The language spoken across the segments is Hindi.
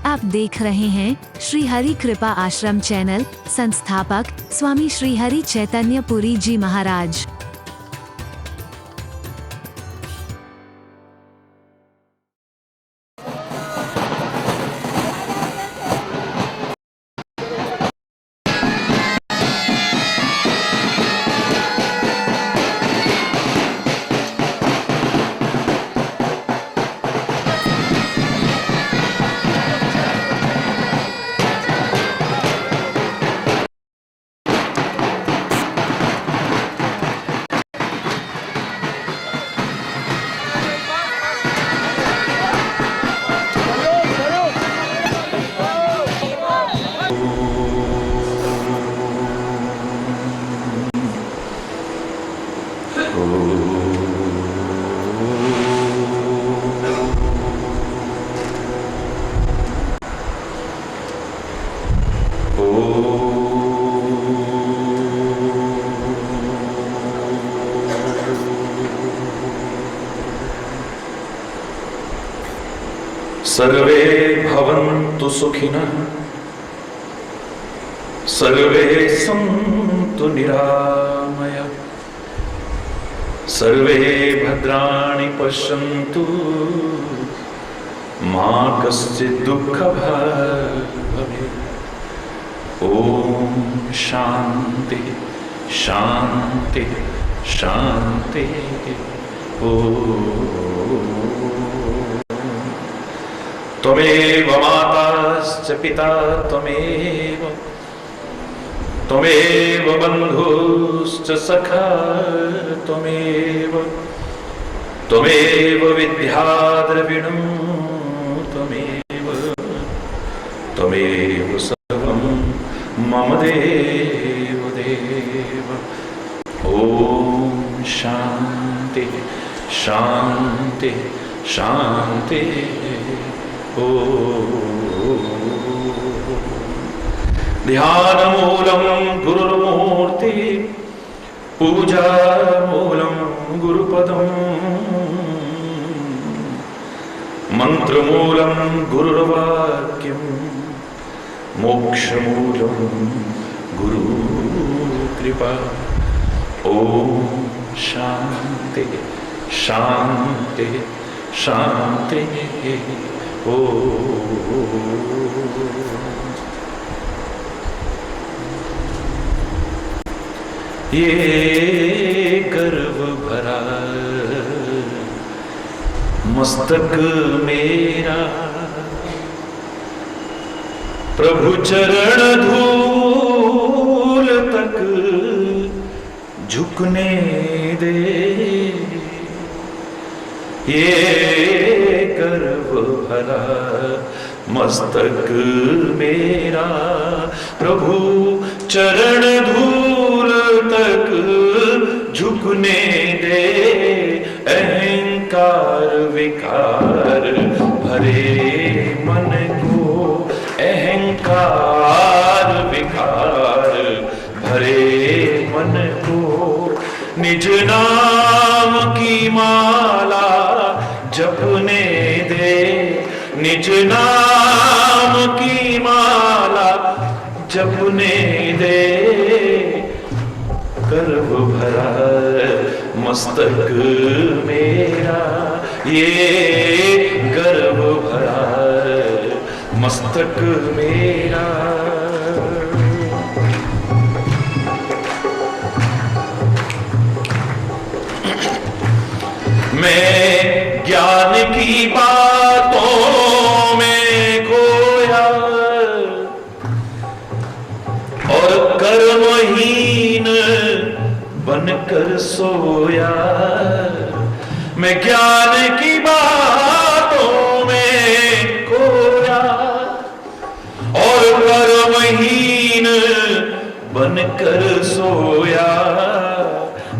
आप देख रहे हैं श्री हरि कृपा आश्रम चैनल। संस्थापक स्वामी श्री हरि चैतन्य पुरी जी महाराज। सर्वे भवन्तु सुखिनः, सर्वे सन्तु निरामयाः, सर्वे भद्राणि पश्यन्तु, मा कश्चित् दुःखभाग् भवेत्। ॐ शान्ति शान्ति शान्ति। त्वमेव माताश्च पिता त्वमेव, त्वमेव बन्धुश्च सखा त्वमेव, त्वमेव विद्या द्रविणं त्वमेव, त्वमेव सर्वं मम देव देव। ॐ शान्ति शान्ति शान्ति। ध्यानमूलं गुरुर्मूर्ति, पूजामूलं गुरुपदम्, मन्त्रमूलं गुरुर्वाक्यं, मोक्षमूलं गुरुकृपा। ॐ शान्ति शान्ति शान्ति। ये गर्व भरा मस्तक मेरा, प्रभु चरण धूल तक झुकने दे। ये गर्व भरा मस्तक मेरा, प्रभु चरण धूल तक झुकने दे। अहंकार विकार भरे मन को, अहंकार विकार भरे मन को, निज नाम की माला जपने दे। निज नाम की माला जपने दे। गर्व भरा मस्तक मेरा, ये गर्व भरा मस्तक मेरा। मैं ज्ञान की बातों में खोया और कर्महीन बनकर सोया। मैं ज्ञान की बातों में खोया और कर्महीन बनकर सोया।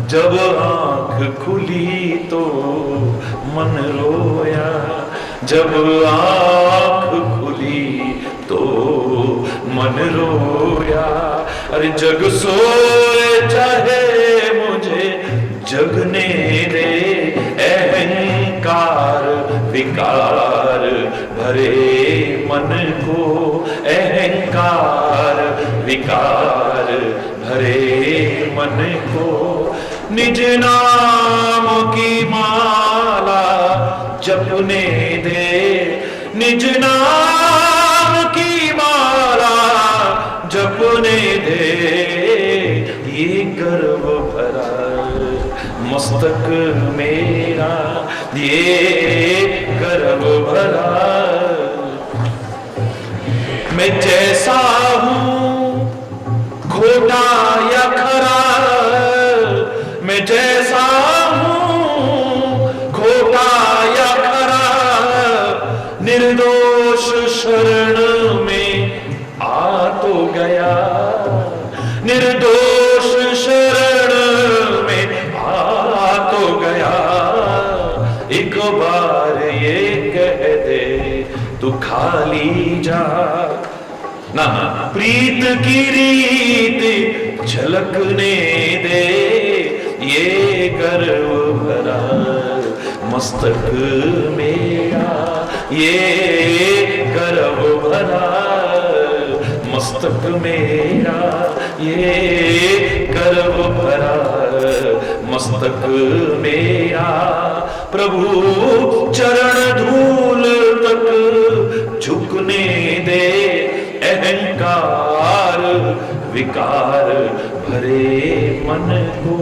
जब आंख खुली तो मन रोया, जब आंख खुली तो मन रोया। अरे जग सोए चाहे मुझे जगने दे। अहंकार विकार भरे मन को, अहंकार विकार भरे मन को, निज नाम की माला जपने दे, निज नाम की माला जपने दे, ये गर्व भरा मस्तक मेरा, ये गर्व भरा। मैं जैसा हूं खोटा या खरा, मैं जैसा हूं खोटा या खरा, निर्दोष शरण में आ तो गया, निर्दोष शरण में आ तो गया। एक बार ये कह दे तू खाली जा, ना प्रीत की रीत झलकने दे, ये गर्व भरा मस्तक मेरा, ये गर्व भरा मस्तक मेरा, ये गर्व भरा मस्तक मेरा। प्रभु चरण धूल तक झुकने दे, अहंकार विकार भरे मन को,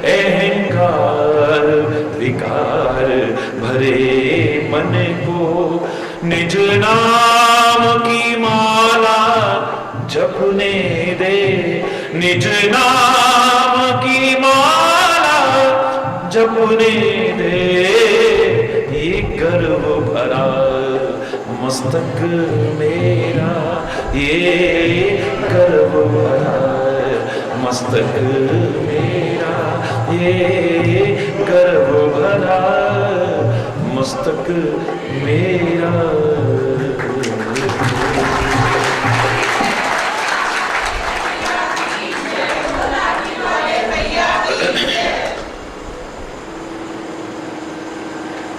अहंकार विकार भरे मन को, निज नाम की माला जपने दे, निज नाम की माला जपने दे, ये गर्व भरा मस्तक मेरा, ये गर्व भरा मस्तक मेरा, ये गर्व भरा मस्तक मेरा।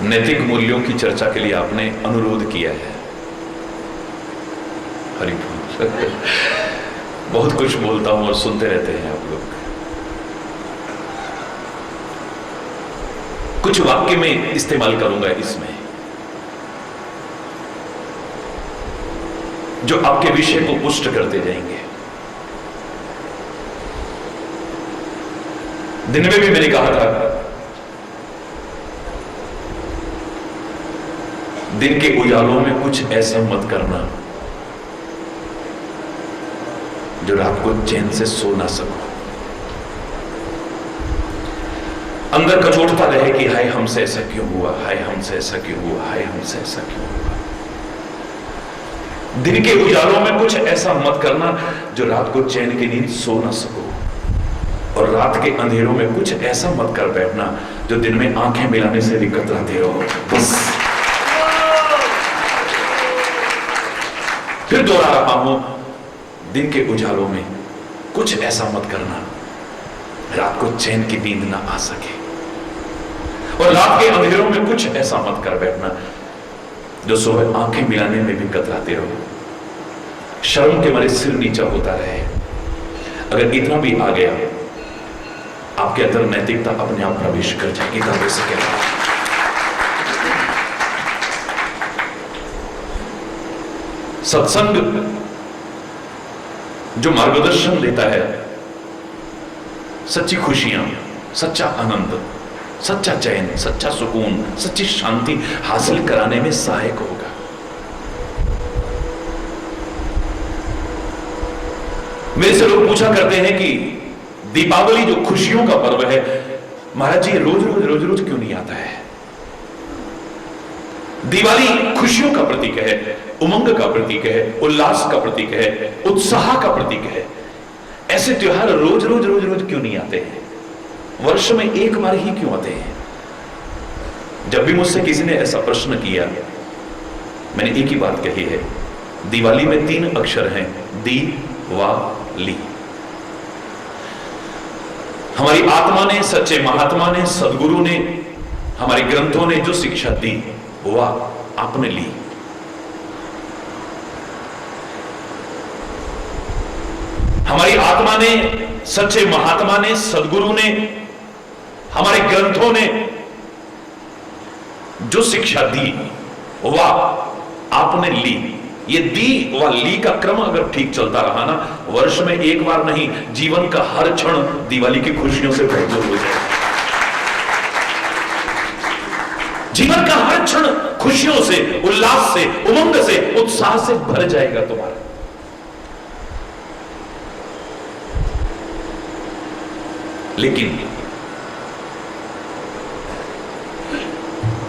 नैतिक मूल्यों की चर्चा के लिए आपने अनुरोध किया है। हरि बोल। बहुत कुछ बोलता हूं और सुनते रहते हैं आप लोग। कुछ वाक्य में इस्तेमाल करूंगा इसमें जो आपके विषय को पुष्ट करते जाएंगे। दिन में भी मैंने कहा था, दिन के उजालों में कुछ ऐसा मत करना जो रात को चैन से सो ना सको। अंदर कचोटता रहे कि हाय हमसे ऐसा क्यों हुआ, हाय हमसे ऐसा क्यों हुआ, हाय हमसे ऐसा क्यों हुआ। दिन के उजालों में कुछ ऐसा मत करना जो रात को चैन की नींद सो ना सको, और रात के अंधेरों में कुछ ऐसा मत कर बैठना जो दिन में आंखें मिलाने से भी कतराते रहो। बस फिर दोहरा रहा हूं, दिन के उजालों में कुछ ऐसा मत करना रात को चैन की नींद ना आ सके, और रात के अंधेरों में कुछ ऐसा मत कर बैठना जो सुबह आंखें मिलाने में भी कतराते रहो। शर्म के मारे सिर नीचा होता रहे। अगर इतना भी आ गया, आपके अंदर नैतिकता अपने आप प्रवेश कर जाएगी। दावे से कहता हूं, सत्संग जो मार्गदर्शन देता है, सच्ची खुशियां, सच्चा आनंद, सच्चा चैन, सच्चा सुकून, सच्ची शांति हासिल कराने में सहायक होगा। मेरे से लोग पूछा करते हैं कि दीपावली जो खुशियों का पर्व है, महाराज जी रोज रोज क्यों नहीं आता है? दिवाली खुशियों का प्रतीक है, उमंग का प्रतीक है, उल्लास का प्रतीक है, उत्साह का प्रतीक है। ऐसे त्योहार रोज रोज क्यों नहीं आते हैं? वर्ष में एक बार ही क्यों आते हैं? जब भी मुझसे किसी ने ऐसा प्रश्न किया, मैंने एक ही बात कही है, दिवाली में 3 अक्षर हैं, दी वा ली। हमारी आत्मा ने, सच्चे महात्मा ने, सदगुरु ने, हमारे ग्रंथों ने जो शिक्षा दी वह आपने ली। हमारी आत्मा ने, सच्चे महात्मा ने, सदगुरु ने, हमारे ग्रंथों ने जो शिक्षा दी वह आपने ली। ये दी व ली का क्रम अगर ठीक चलता रहा ना, वर्ष में एक बार नहीं, जीवन का हर क्षण दिवाली की खुशियों से भरपूर हो जाए। जीवन का हर क्षण खुशियों से, उल्लास से, उमंग से, उत्साह से भर जाएगा तुम्हारा। लेकिन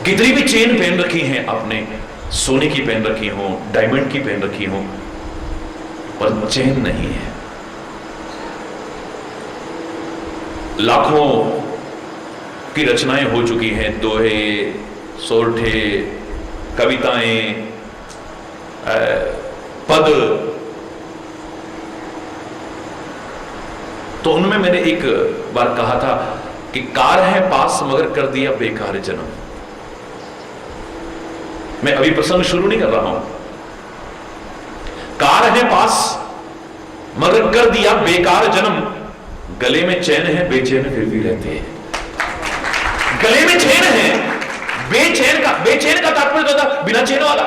कितनी भी चेन पहन रखी हैं आपने, सोने की पहन रखी हो, डायमंड की पहन रखी हो, पर चैन नहीं है। लाखों की रचनाएं हो चुकी हैं, दोहे, सोरठे, कविताएं, पद, तो उनमें मैंने एक बार कहा था कि कार है पास मगर कर दिया बेकार जन्म। मैं अभी प्रसंग शुरू नहीं कर रहा हूं। कार है पास मगर कर दिया बेकार जन्म, गले में चैन है बेचैन फिर भी रहते हैं। गले में चैन है, बेचैन का तात्पर्य था बिना चैन वाला।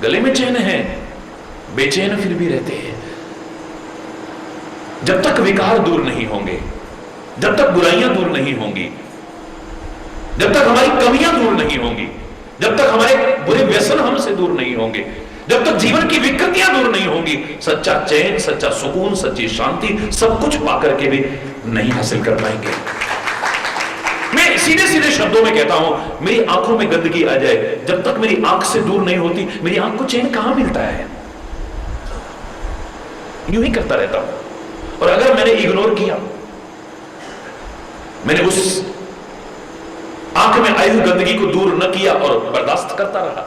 गले में चैन है, बेचैन फिर भी रहते हैं। जब तक विकार दूर नहीं होंगे, जब तक बुराइयां दूर नहीं होंगी, जब तक हमारी कमियां दूर नहीं होंगी, जब तक हमारे बुरे व्यसन हमसे दूर नहीं होंगे, जब तक जीवन की विकृतियां दूर नहीं होंगी, सच्चा चैन, सच्चा सुकून, सच्ची शांति सब कुछ पाकर के भी नहीं हासिल कर पाएंगे। मैं सीधे सीधे शब्दों में कहता हूं, मेरी आंखों में गंदगी आ जाए, जब तक मेरी आंख से दूर नहीं होती, मेरी आंख को चैन कहां मिलता है? यूं ही करता रहता हूं। और अगर मैंने इग्नोर किया, मैंने उस आंख में आई हुई गंदगी को दूर न किया और बर्दाश्त करता रहा,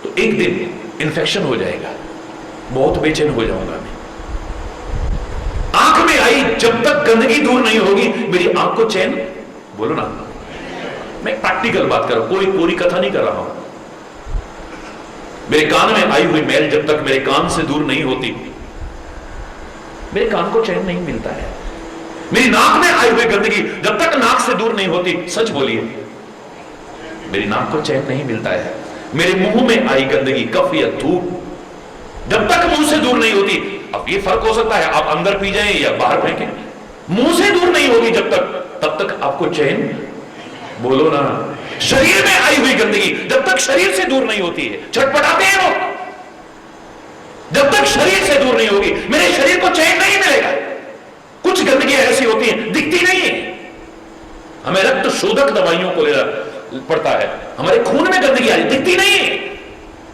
तो एक दिन इन्फेक्शन हो जाएगा, बहुत बेचैन हो जाऊंगा मैं। आंख में आई जब तक गंदगी दूर नहीं होगी, मेरी आंख को चैन, बोलो ना, मैं प्रैक्टिकल बात कर रहा हूं, कोई पूरी कथा नहीं कर रहा हूं। मेरे कान में आई हुई मैल जब तक मेरे कान से दूर नहीं होती, मेरे कान को चैन नहीं मिलता है। मेरी नाक में आई हुई गंदगी जब तक नाक से दूर नहीं होती, सच बोलिए, मेरी नाक को चैन नहीं मिलता है। मेरे मुंह में आई गंदगी, कफ या थूक, जब तक मुंह से दूर नहीं होती, अब ये फर्क हो सकता है आप अंदर पी जाएं या बाहर फेंकें, मुंह से दूर नहीं होगी जब तक, तब तक आपको चैन, बोलो ना। शरीर में आई हुई गंदगी जब तक शरीर से दूर नहीं होती है, छटपटाते हैं लोग, जब तक शरीर से दूर नहीं होगी, मेरे शरीर को चैन नहीं मिलेगा। कुछ गंदगी ऐसी होती है, दिखती नहीं है, हमें रक्त शोधक दवाइयों को लेना पड़ता है, हमारे खून में गंदगी आ रही, दिखती नहीं है,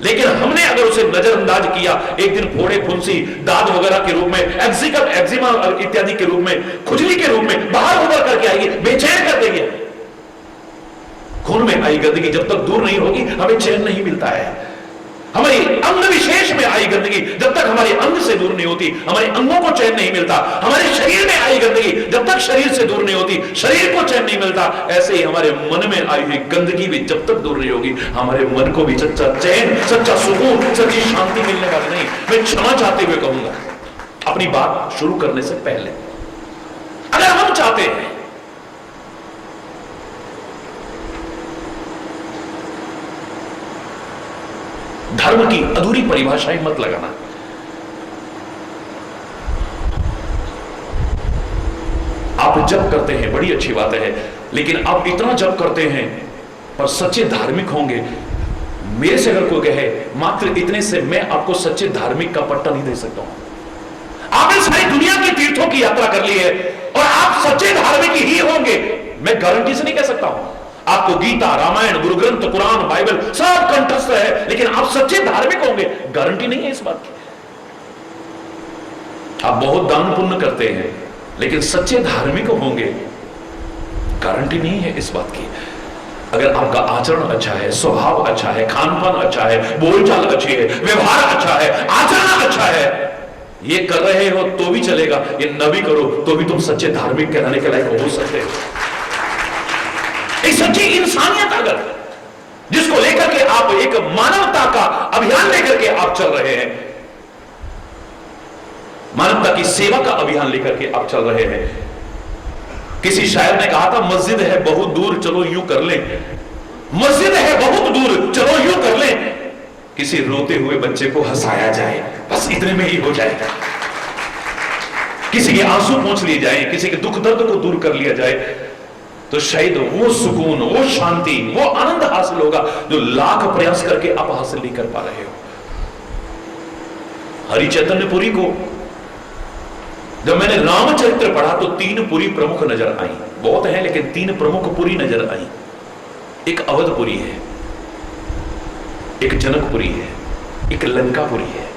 लेकिन हमने अगर उसे नजरअंदाज किया, एक दिन फोड़े, फुंसी, दाद वगैरह के रूप में, एक्जिमा इत्यादि के रूप में, खुजली के रूप में बाहर उभर करके आएगी, बेचैन कर देगी। खून में आई गंदगी जब तक दूर नहीं होगी, हमें चैन नहीं मिलता है। हमारी अंग विशेष में आई गंदगी जब तक हमारे अंग से दूर नहीं होती, हमारे अंगों को चैन नहीं मिलता। हमारे शरीर में आई गंदगी जब तक शरीर से दूर नहीं होती, शरीर को चैन नहीं मिलता। ऐसे ही हमारे मन में आई हुई गंदगी भी जब तक दूर नहीं होगी, हमारे मन को भी सच्चा चैन, सच्चा सुकून, सच्ची शांति मिलने वाली नहीं। मैं क्षमा चाहते हुए कहूंगा, अपनी बात शुरू करने से पहले, अगर हम चाहते हैं धर्म की अधूरी परिभाषाएं मत लगाना। आप जप करते हैं, बड़ी अच्छी बात है, लेकिन आप इतना जप करते हैं पर सच्चे धार्मिक होंगे। मेरे से अगर कोई कहे मात्र इतने से मैं आपको सच्चे धार्मिक का पट्टा नहीं दे सकता हूं। आपने सारी दुनिया की तीर्थों की यात्रा कर ली है और आप सच्चे धार्मिक ही होंगे, मैं गारंटी से नहीं कह सकता हूं। आपको गीता, रामायण, गुरु ग्रंथ, कुरान, बाइबल सब कंठस्थ है, लेकिन आप सच्चे धार्मिक होंगे, गारंटी नहीं है इस बात की। आप बहुत दान पुण्य करते हैं, लेकिन सच्चे धार्मिक होंगे, गारंटी नहीं है इस बात की। अगर आपका आचरण अच्छा है, स्वभाव अच्छा है, खानपान अच्छा है, बोलचाल अच्छी है, व्यवहार अच्छा है, आचरण अच्छा है, ये कर रहे हो तो भी चलेगा, ये न भी करो तो भी तुम सच्चे धार्मिक कहलाने के लायक हो सकते हो। एक सच्ची इंसानियत अगर, जिसको लेकर के आप एक मानवता का अभियान लेकर के आप चल रहे हैं, मानवता की सेवा का अभियान लेकर के आप चल रहे हैं। किसी शायर ने कहा था, मस्जिद है बहुत दूर चलो यूं कर ले, मस्जिद है बहुत दूर चलो यूं कर ले, किसी रोते हुए बच्चे को हंसाया जाए, बस इतने में ही हो जाएगा। किसी के आंसू पोंछ लिए जाए, किसी के दुख दर्द को दूर कर लिया जाए, तो शायद वो सुकून, वो शांति, वो आनंद हासिल होगा जो लाख प्रयास करके आप हासिल नहीं कर पा रहे हो। हरि चैतन्यपुरी को जब मैंने रामचरित्र पढ़ा तो 3 पुरी प्रमुख नजर आई। बहुत है लेकिन 3 प्रमुख पुरी नजर आई। एक अवधपुरी है, एक जनकपुरी है, एक लंकापुरी है।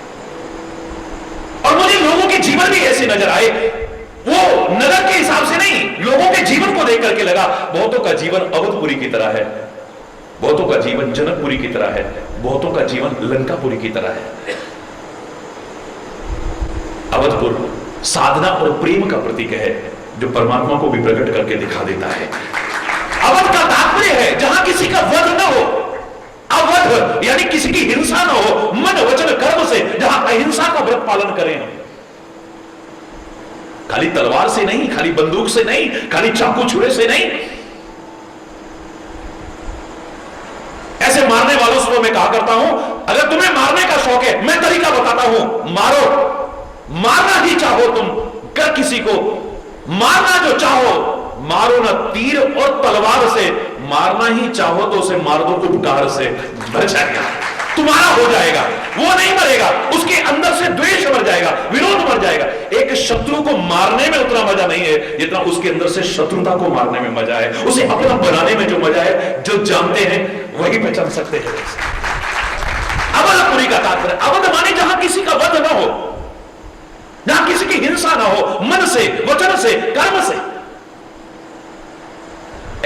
और मुझे लोगों के जीवन भी ऐसे नजर आए, वो नगर के हिसाब से नहीं, लोगों के जीवन को देख करके लगा बहुतों का जीवन अवधपुरी की तरह है, बहुतों का जीवन जनकपुरी की तरह है, बहुतों का जीवन लंकापुरी की तरह है। अवधपुर साधना और प्रेम का प्रतीक है जो परमात्मा को भी प्रकट करके दिखा देता है। अवध का तात्पर्य है जहां किसी का वध न हो, अवध यानी किसी की हिंसा न हो, मन वचन कर्म से जहां अहिंसा का व्रत पालन करें। खाली तलवार से नहीं, खाली बंदूक से नहीं, खाली चाकू छुरे से नहीं। ऐसे मारने वालों से मैं कहा करता हूं, अगर तुम्हें मारने का शौक है, मैं तरीका बताता हूं, मारो, मारना ही चाहो तुम कर किसी को, मारना जो चाहो मारो ना तीर और तलवार से, मारना ही चाहो तो उसे मार दो उपकार से, बचाएगा, तुम्हारा हो जाएगा। वो नहीं मरेगा, उसके अंदर से द्वेष मर जाएगा, विरोध मर जाएगा। एक शत्रु को मारने में उतना मजा नहीं है जितना उसके अंदर से शत्रुता को मारने में मजा है, उसे अपना बनाने में जो मजा है, जो जानते हैं वही पहचान सकते हैं। अवधपुरी का तात्पर्य, अवध माने जहां किसी का वध ना हो, जहां किसी की हिंसा ना हो, मन से, वचन से, कर्म से।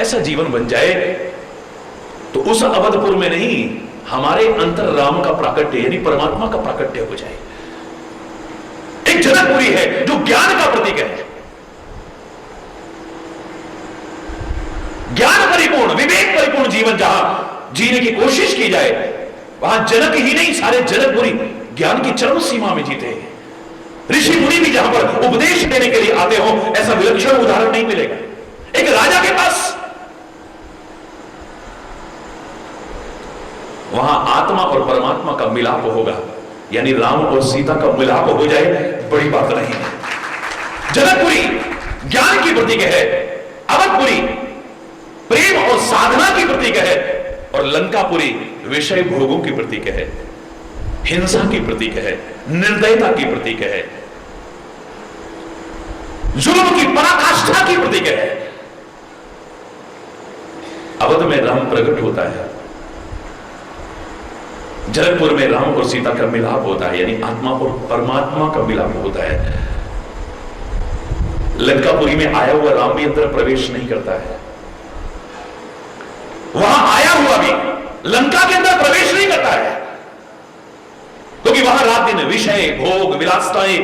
ऐसा जीवन बन जाए तो उस अवधपुर में नहीं, हमारे अंतर राम का प्राकट्य यानी परमात्मा का प्राकट्य हो जाए। एक जनकपुरी है जो ज्ञान का प्रतीक है, ज्ञान परिपूर्ण, विवेक परिपूर्ण जीवन जहां जीने की कोशिश की जाए, वहां जनक ही नहीं, सारे जनकपुरी ज्ञान की चरम सीमा में जीते हैं। ऋषि मुनि भी जहां पर उपदेश देने के लिए आते हो, ऐसा विलक्षण उदाहरण नहीं मिलेगा। एक राजा के पास वहां आत्मा और परमात्मा का मिलाप होगा, यानी राम और सीता का मिलाप हो जाए, बड़ी बात नहीं है। जनकपुरी ज्ञान की प्रतीक है, अवधपुरी प्रेम और साधना की प्रतीक है, और लंकापुरी विषय भोगों की प्रतीक है, हिंसा की प्रतीक है, निर्दयता की प्रतीक है, जुल्म की पराकाष्ठा की प्रतीक है। अवध में राम प्रकट होता है, जनकपुर में राम और सीता का मिलाप होता है, यानी आत्मा और परमात्मा का मिलाप होता है। लंकापुरी में आया हुआ राम भी अंदर प्रवेश नहीं करता है, वहां आया हुआ भी लंका के अंदर प्रवेश नहीं करता है, क्योंकि वहां रात दिन विषय भोग विलासताएं,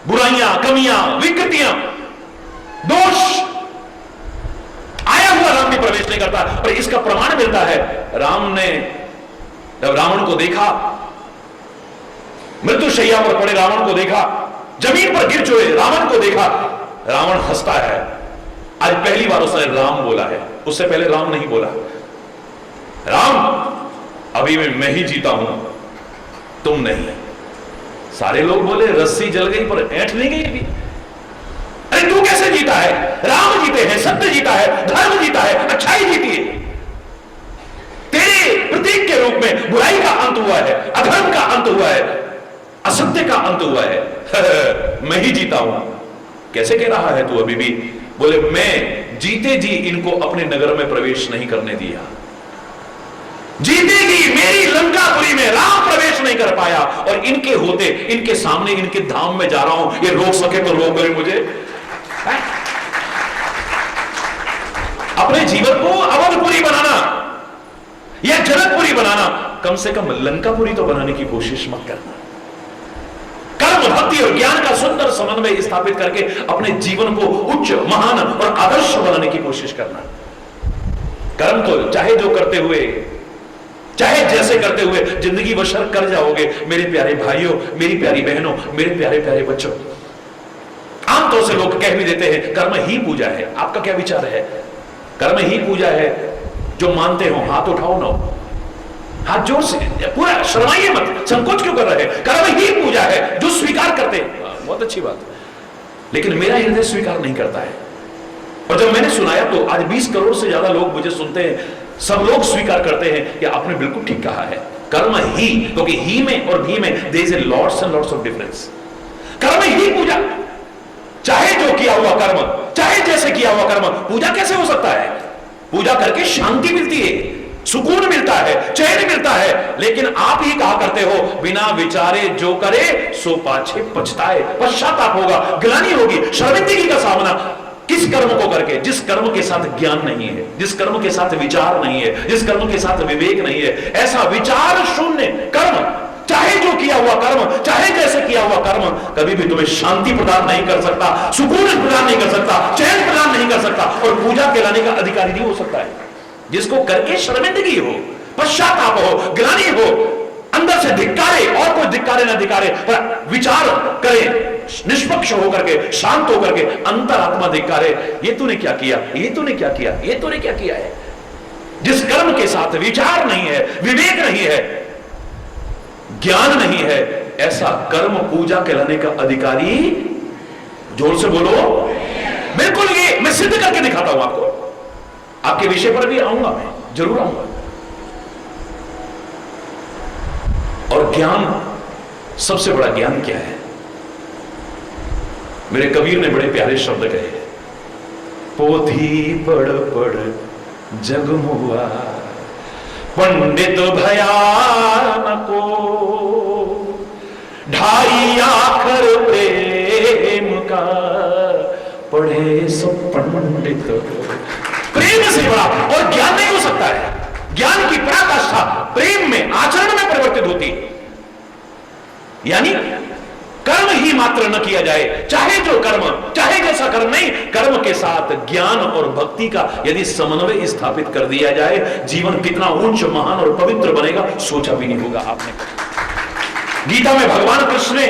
बुराइयां, कमियां, विकृतियां, दोष, आया हुआ राम भी प्रवेश नहीं करता। और इसका प्रमाण मिलता है, राम ने जब रावण को देखा, मृत्युशैया पर पड़े रावण को देखा, जमीन पर गिर चुके रावण को देखा, रावण हंसता है। आज पहली बार उसने राम बोला है, उससे पहले राम नहीं बोला। राम अभी मैं ही जीता हूं, तुम नहीं। सारे लोग बोले रस्सी जल गई पर ऐंठ नहीं गई अभी। अरे तू कैसे जीता है? राम जीते हैं, सत्य जीता है, धर्म जीता है, अच्छाई जीती है। तेरे प्रतीक के रूप में बुराई का अंत हुआ है, अधर्म का अंत हुआ है, असत्य का अंत हुआ है। मैं ही जीता हूं। कैसे कह रहा है तू अभी भी? बोले मैं जीते जी इनको अपने नगर में प्रवेश नहीं करने दिया। जीतेगी मेरी लंकापुरी में राम प्रवेश नहीं कर पाया, और इनके होते, इनके सामने, इनके धाम में जा रहा हूं, ये रोक सके तो रोक ले मुझे। अपने जीवन को अवधपुरी बनाना या जनकपुरी बनाना, कम से कम लंकापुरी तो बनाने की कोशिश मत करना। कर्म, भक्ति और ज्ञान का सुंदर समन्वय स्थापित करके अपने जीवन को उच्च, महान और आदर्श बनाने की कोशिश करना। कर्म तो चाहे जो करते हुए, चाहे जैसे करते हुए जिंदगी बसर कर जाओगे। मेरे प्यारे भाइयों, मेरी प्यारी बहनों, मेरे प्यारे प्यारे बच्चों, आमतौर से लोग कह भी देते हैं कर्म ही पूजा है। आपका क्या विचार है? कर्म ही पूजा है? जो मानते हो हाथ उठाओ ना, हाथ जोर से, पूरा शर्माइए मत, संकोच क्यों कर रहे हैं? कर्म ही पूजा है जो स्वीकार करते हैं, बहुत अच्छी बात, लेकिन मेरा हृदय स्वीकार नहीं करता है। और जब मैंने सुनाया तो आज 20 करोड़ से ज्यादा लोग मुझे सुनते हैं, सब लोग स्वीकार करते हैं कि आपने बिल्कुल ठीक कहा है, कर्म ही, क्योंकि ही में और भी में there is a lots and lots of difference. कर्म ही पूजा, चाहे जो किया हुआ कर्म, चाहे जैसे किया हुआ कर्म, पूजा कैसे हो सकता है? पूजा करके शांति मिलती है, सुकून मिलता है, चैन मिलता है, लेकिन आप ही कहा करते हो बिना विचारे जो करे सो पाछे पछताए, पश्चाताप होगा, ग्लानि होगी, शर्मिंदगी का सामना। किस कर्म को करके? जिस कर्म के साथ ज्ञान नहीं है, जिस कर्म के साथ विचार नहीं है, जिस कर्म के साथ विवेक नहीं है, ऐसा विचार शून्य कर्म, चाहे जो किया हुआ कर्म, चाहे जैसे किया हुआ कर्म, कभी भी तुम्हें शांति प्रदान नहीं कर सकता, सुकून प्रदान नहीं कर सकता, चैन प्रदान नहीं कर सकता, और पूजा कहलाने का अधिकारी नहीं हो सकता है। जिसको करके शर्मिंदगी हो, पश्चाताप हो, ग्लानि हो, अंदर से धिक्कारे, और कोई धिक्कारे ना धिक्कारे, पर विचार करे निष्पक्ष होकर के, शांत होकर के, अंतरात्मा धिक्कारे, ये तूने क्या किया, ये तूने क्या किया, ये तूने क्या किया है। जिस कर्म के साथ विचार नहीं है, विवेक नहीं है, ज्ञान नहीं है, ऐसा कर्म पूजा कहलाने का अधिकारी, जोर से बोलो, बिल्कुल। ये मैं सिद्ध करके दिखाता हूं आपको, आपके विषय पर भी आऊंगा, मैं जरूर आऊंगा। और ज्ञान, सबसे बड़ा ज्ञान क्या है? मेरे कबीर ने बड़े प्यारे शब्द कहे, पोथी पढ़ पढ़ जग मुआ, पंडित भया न को, ढाई आखर प्रेम का, पढ़े सब पंडित। प्रेम से बड़ा और ज्ञान नहीं हो सकता है। ज्ञान की पराकाष्ठा प्रेम में, आचरण में परिवर्तित होती है। यानी कर्म ही मात्र न किया जाए, चाहे जो कर्म, चाहे जैसा कर्म नहीं, कर्म के साथ ज्ञान और भक्ति का यदि समन्वय स्थापित कर दिया जाए, जीवन कितना उच्च, महान और पवित्र बनेगा, सोचा भी नहीं होगा आपने। गीता में भगवान कृष्ण ने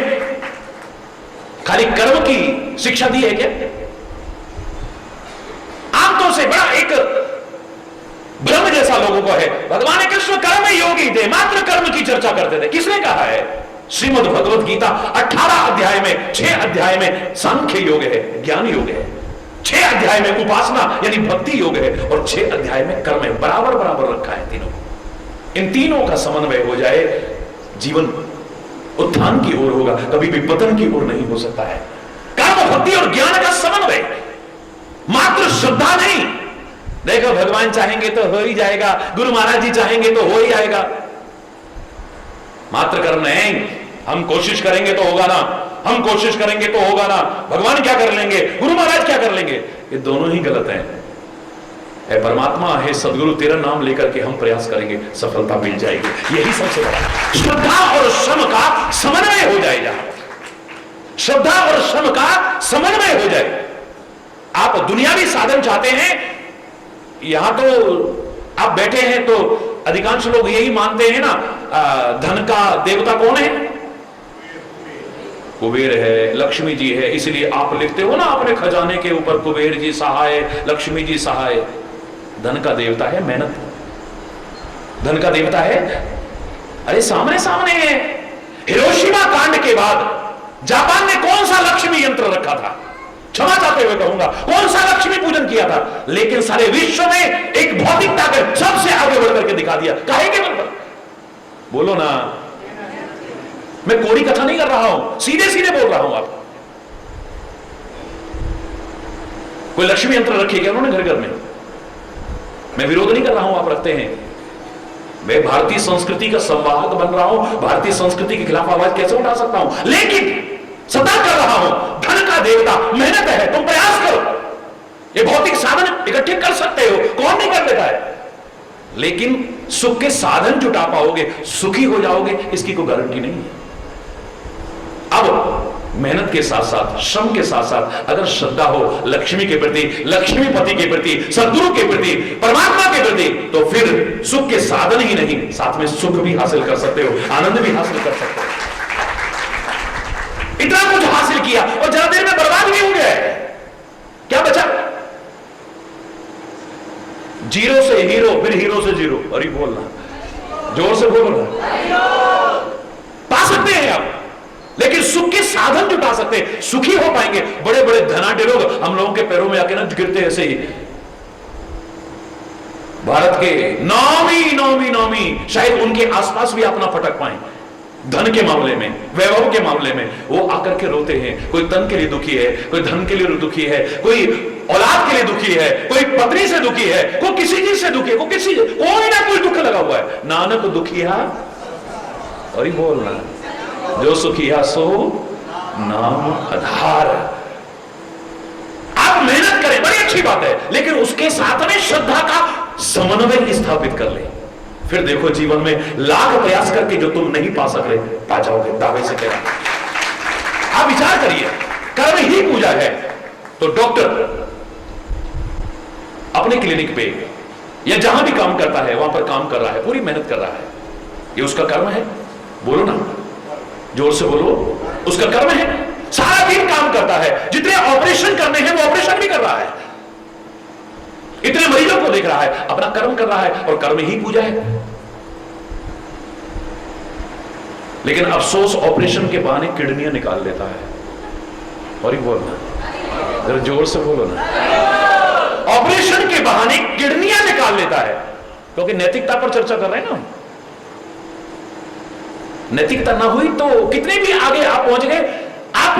खाली कर्म की शिक्षा दी है क्या? आमतौर से बड़ा एक भ्रम जैसा लोगों को है, भगवान कृष्ण कर्म योगी थे, मात्र कर्म की चर्चा करते थे। किसने कहा है? श्रीमद् भगवत गीता 18 अध्याय में 6 अध्याय में सांख्य योग है, ज्ञान योग है, 6 अध्याय में उपासना यानी भक्ति योग है, और 6 अध्याय में कर्म है। बराबर बराबर रखा है तीनों। इन तीनों का समन्वय हो जाए, जीवन उत्थान की ओर होगा, कभी भी पतन की ओर नहीं हो सकता है। कर्म, भक्ति और ज्ञान का समन्वय, मात्र श्रद्धा नहीं। देखो भगवान चाहेंगे तो हो ही जाएगा, गुरु महाराज जी चाहेंगे तो हो ही जाएगा, मात्र कर्म नहीं। हम कोशिश करेंगे तो होगा ना, हम कोशिश करेंगे तो होगा ना, भगवान क्या कर लेंगे, गुरु महाराज क्या कर लेंगे, ये दोनों ही गलत हैं। है परमात्मा, है सदगुरु, तेरा नाम लेकर के हम प्रयास करेंगे, सफलता मिल जाएगी। यही सबसे बड़ा श्रद्धा और श्रम का समन्वय हो जाएगा, श्रद्धा और श्रम का समन्वय हो जाए। आप दुनियावी साधन चाहते हैं, यहां तो आप बैठे हैं तो अधिकांश लोग यही मानते हैं ना, धन का देवता कौन है? कुबेर है, लक्ष्मी जी है, इसलिए आप लिखते हो ना अपने खजाने के ऊपर, कुबेर जी सहाय, लक्ष्मी जी सहाय। धन का देवता है मेहनत, धन का देवता है, अरे सामने सामने है। हिरोशिमा कांड के बाद जापान ने कौन सा लक्ष्मी यंत्र रखा था? क्षमा चाहते हुए कहूंगा, कौन सा लक्ष्मी पूजन किया था? लेकिन सारे विश्व में एक भौतिक ताकत सबसे आगे बढ़ करके दिखा दिया। काहे के बल पर? बोलो ना, मैं कोरी कथा नहीं कर रहा हूं, सीधे सीधे बोल रहा हूं। आप कोई लक्ष्मी यंत्र रखे क्या उन्होंने घर घर में? मैं विरोध नहीं कर रहा हूं, आप रखते हैं। मैं भारतीय संस्कृति का संवाहक बन रहा हूं, भारतीय संस्कृति के खिलाफ आवाज कैसे उठा सकता हूं? लेकिन सदा कर रहा हूं, धन का देवता मेहनत है, तुम प्रयास करो। ये भौतिक साधन इकट्ठे कर सकते हो, कौन नहीं कर लेता है, लेकिन सुख के साधन जुटा पाओगे, सुखी हो जाओगे, इसकी कोई गारंटी नहीं है। अब मेहनत के साथ साथ, श्रम के साथ साथ अगर श्रद्धा हो लक्ष्मी के प्रति, लक्ष्मीपति के प्रति, सद्गुरु के प्रति, परमात्मा के प्रति, तो फिर सुख के साधन ही नहीं, साथ में सुख भी हासिल कर सकते हो, आनंद भी हासिल कर सकते हो। इतना कुछ हासिल किया और जरा देर में बर्बाद भी हो गया। क्या बचा? जीरो से हीरो, फिर हीरो से जीरो। अरे बोलना, जोर से बोलो। पा सकते हैं आप, लेकिन सुख के साधन जुटा सकते हैं, सुखी हो पाएंगे। बड़े बड़े धनाढ्य लोग हम लोगों के पैरों में आके ना गिरते ऐसे ही। भारत के नौवीं शायद उनके आसपास भी अपना फटक पाए धन के मामले में, वैभव के मामले में। वो आकर के रोते हैं। कोई तन के लिए दुखी है, कोई धन के लिए दुखी है, कोई औलाद के लिए दुखी है, कोई पत्नी से दुखी है, कोई किसी चीज से दुखी है, कोई ना कोई दुख लगा हुआ है। नानक दुखिया और बोलना, जो सुखिया सो नाम आधार। आप मेहनत करें, बड़ी अच्छी बात है, लेकिन उसके साथ में श्रद्धा का समन्वय स्थापित कर ले। फिर देखो जीवन में लाख प्रयास करके जो तुम नहीं पा सकते, पा जाओगे, दावे से कह रहा हूं। आप विचार करिए, कर्म ही पूजा है। तो डॉक्टर अपने क्लिनिक पे या जहां भी काम करता है वहां पर काम कर रहा है, पूरी मेहनत कर रहा है, ये उसका कर्म है। बोलो ना, जोर से बोलो, उसका कर्म है। सारा दिन काम करता है, जितने ऑपरेशन करने हैं वो ऑपरेशन भी कर रहा है, इतने मरीजों को देख रहा है, अपना कर्म कर रहा है, और कर्म ही पूजा है। लेकिन अफसोस ऑपरेशन के बहाने किडनियां निकाल लेता है। और ही बोलना, जरा जोर से बोलो ना, ऑपरेशन के बहाने किडनियां निकाल लेता है। क्योंकि नैतिकता पर चर्चा कर रहे हैं ना, नैतिकता ना हुई तो कितने भी आगे आप पहुंच गए, आप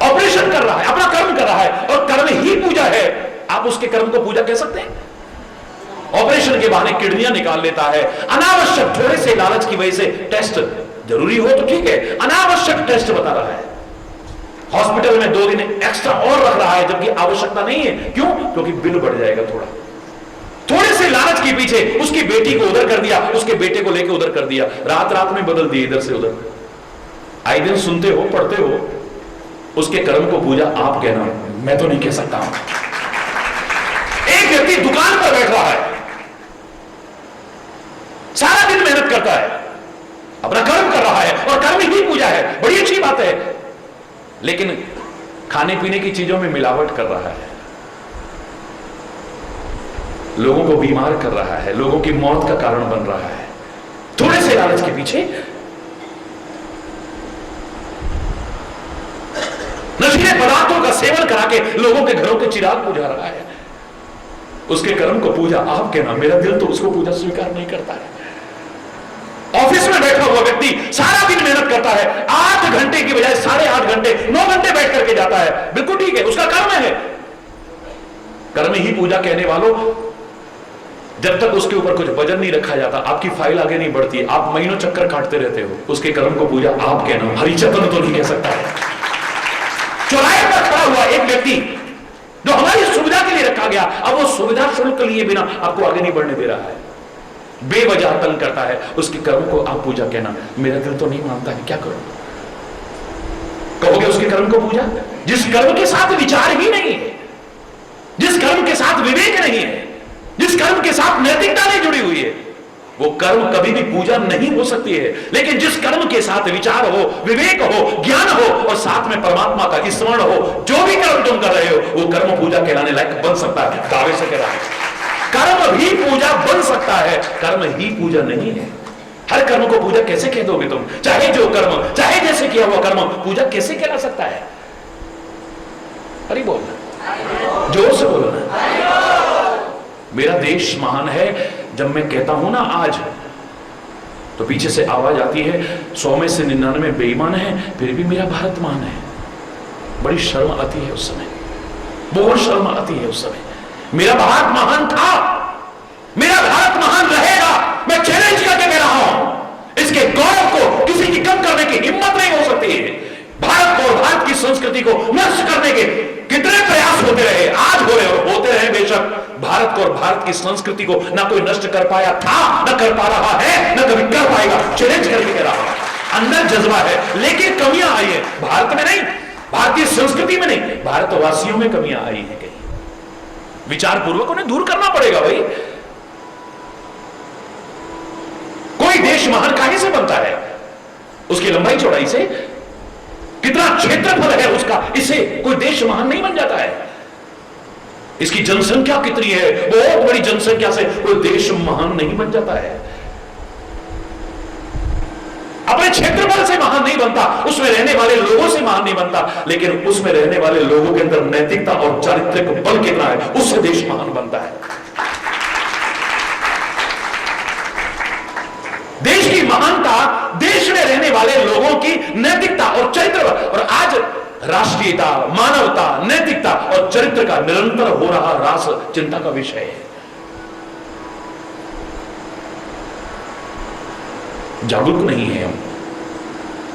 ऑपरेशन कर रहा है, अपना कर्म कर रहा है, और कर्म ही पूजा है। आप उसके कर्म को पूजा कह सकते हैं? ऑपरेशन के बहाने किडनियां निकाल लेता है, अनावश्यक थोड़े से लालच की वजह से टेस्ट जरूरी हो तो ठीक है, अनावश्यक टेस्ट बता रहा है, हॉस्पिटल में 2 दिन एक्स्ट्रा और रख रहा है, जबकि आवश्यकता नहीं है। क्यों? क्योंकि बिल बढ़ जाएगा। थोड़े से लालच के पीछे उसकी बेटी को उधर कर दिया, उसके बेटे को लेकर उधर कर दिया, रात में बदल दिए इधर से उधर। आए दिन सुनते हो, पढ़ते हो, उसके कर्म को पूजा आप कहना, मैं तो नहीं कह सकता हूं। एक व्यक्ति दुकान पर बैठ रहा है, सारा दिन मेहनत करता है, अपना कर्म कर रहा है, और कर्म ही पूजा है, बड़ी अच्छी बात है, लेकिन खाने पीने की चीजों में मिलावट कर रहा है, लोगों को बीमार कर रहा है, लोगों की मौत का कारण बन रहा है, थोड़े से लालच के पीछे। नशीले पदार्थों का सेवन करा के लोगों के घरों के चिराग बुझा रहा है। उसके कर्म को पूजा आप कहना, मेरा दिल तो उसको पूजा स्वीकार नहीं करता है। ऑफिस में बैठा हुआ व्यक्ति सारा दिन मेहनत करता है, 8 घंटे की बजाय 8.5 घंटे, 9 घंटे बैठ करके जाता है, बिल्कुल ठीक है, उसका कर्म है। कर्म ही पूजा कहने वालों, जब तक उसके ऊपर कुछ वजन नहीं रखा जाता, आपकी फाइल आगे नहीं बढ़ती, आप महीनों चक्कर काटते रहते हो, उसके कर्म को पूजा आप कहना, हरिचंदन तो नहीं कह सकता है। चौराहे पर खड़ा हुआ एक व्यक्ति जो हमारी सुविधा के लिए रखा गया, अब वो सुविधा शुल्क लिए बिना आपको आगे नहीं बढ़ने दे रहा है, बेवजह तंग करता है, उसके कर्म को आप पूजा कहना, मेरा दिल तो नहीं मानता है, क्या करूं? कहोगे उसके कर्म को पूजा? जिस कर्म के साथ विचार ही नहीं है, जिस कर्म के साथ विवेक नहीं है, जिस कर्म के साथ नैतिकता नहीं जुड़ी हुई है, वो कर्म कभी भी पूजा नहीं हो सकती है। लेकिन जिस कर्म के साथ विचार हो, विवेक हो, ज्ञान हो, और साथ में परमात्मा का स्मरण हो, जो भी कर्म तुम कर रहे हो वो कर्म पूजा कहलाने लायक बन सकता है। दावे से कह रहा है, कर्म भी पूजा बन सकता है, कर्म ही पूजा नहीं है। हर कर्म को पूजा कैसे कह दोगे तुम? चाहे जो कर्म, चाहे जैसे किया हुआ कर्म पूजा कैसे कहला सकता है? अरे बोलना, जोर से बोलो ना। मेरा देश महान है। जब मैं कहता हूं ना आज, तो पीछे से आवाज आती है 100 में से 99 बेईमान है, फिर भी मेरा भारत महान है। बड़ी शर्म आती है उस समय, बहुत शर्म आती है उस समय। मेरा भारत महान था, मेरा भारत महान रहेगा। मैं चैलेंज करके कह रहा हूं, इसके गौरव को किसी की कम करने की हिम्मत नहीं हो सकती है। भारत को, भारत की संस्कृति को नष्ट करने के कितने प्रयास होते रहे, आज हो रहे और होते रहे बेशक। भारत को और भारत की संस्कृति को ना कोई नष्ट कर पाया था, ना कर पा रहा है, ना कभी कर पाएगा। चैलेंज करके कह रहा हूं, अंदर जज्बा है, लेकिन कमियां आई है। भारत में नहीं, भारतीय संस्कृति में नहीं, भारतवासियों में कमियां आई है। कहीं विचार पूर्वक उन्हें दूर करना पड़ेगा। भाई कोई देश महान काहे से बनता है? उसकी लंबाई चौड़ाई से, कितना क्षेत्रफल है उसका, इससे कोई देश महान नहीं बन जाता है। इसकी जनसंख्या कितनी है, बहुत बड़ी जनसंख्या से कोई देश महान नहीं बन जाता है। अपने क्षेत्रफल से महान नहीं बनता, उसमें रहने वाले लोगों से महान नहीं बनता, लेकिन उसमें रहने वाले लोगों के अंदर नैतिकता और चारित्रिक बल कितना है, उससे देश महान बनता है। देश की महानता देश में रहने वाले लोगों की नैतिकता और चरित्र, और आज राष्ट्रीयता, मानवता, नैतिकता और चरित्र का निरंतर हो रहा ह्रास चिंता का विषय है। जागरूक नहीं है हम।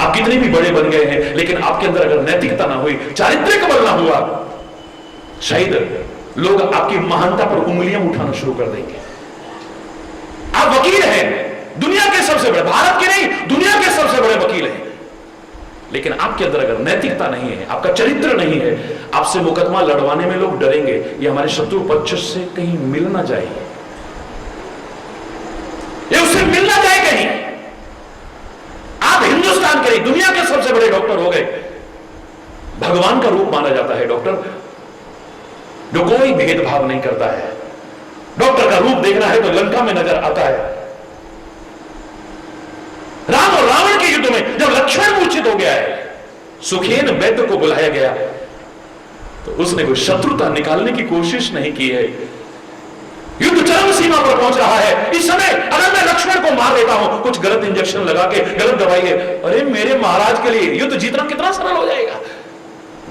आप कितने भी बड़े बन गए हैं, लेकिन आपके अंदर अगर नैतिकता ना हुई, चारित्रिक बल ना हुआ, शायद लोग आपकी महानता पर उंगलियां उठाना शुरू कर देंगे। आप वकील हैं, दुनिया के सबसे बड़े, भारत के नहीं दुनिया के सबसे बड़े वकील हैं, लेकिन आपके अंदर अगर नैतिकता नहीं है, आपका चरित्र नहीं है, आपसे मुकदमा लड़वाने में लोग डरेंगे, ये हमारे शत्रु पक्ष से कहीं मिल ना जाए, ये उससे मिल ना जाए कहीं। आप हिंदुस्तान के नहीं दुनिया के सबसे बड़े डॉक्टर हो गए, भगवान का रूप माना जाता है डॉक्टर, जो कोई भेदभाव नहीं करता है। डॉक्टर का रूप देखना है तो लंका में नजर आता है। राम और रावण के युद्ध में जब लक्ष्मण मूर्छित हो गया है, सुखेन वैद्य को बुलाया गया, तो उसने कोई शत्रुता निकालने की कोशिश नहीं की है। युद्ध चरम सीमा पर पहुंच रहा है। इस समय अगर मैं लक्ष्मण को मार देता हूं, कुछ गलत इंजेक्शन लगा के, गलत दवाई है, अरे मेरे महाराज के लिए युद्ध जीतना कितना सरल हो जाएगा।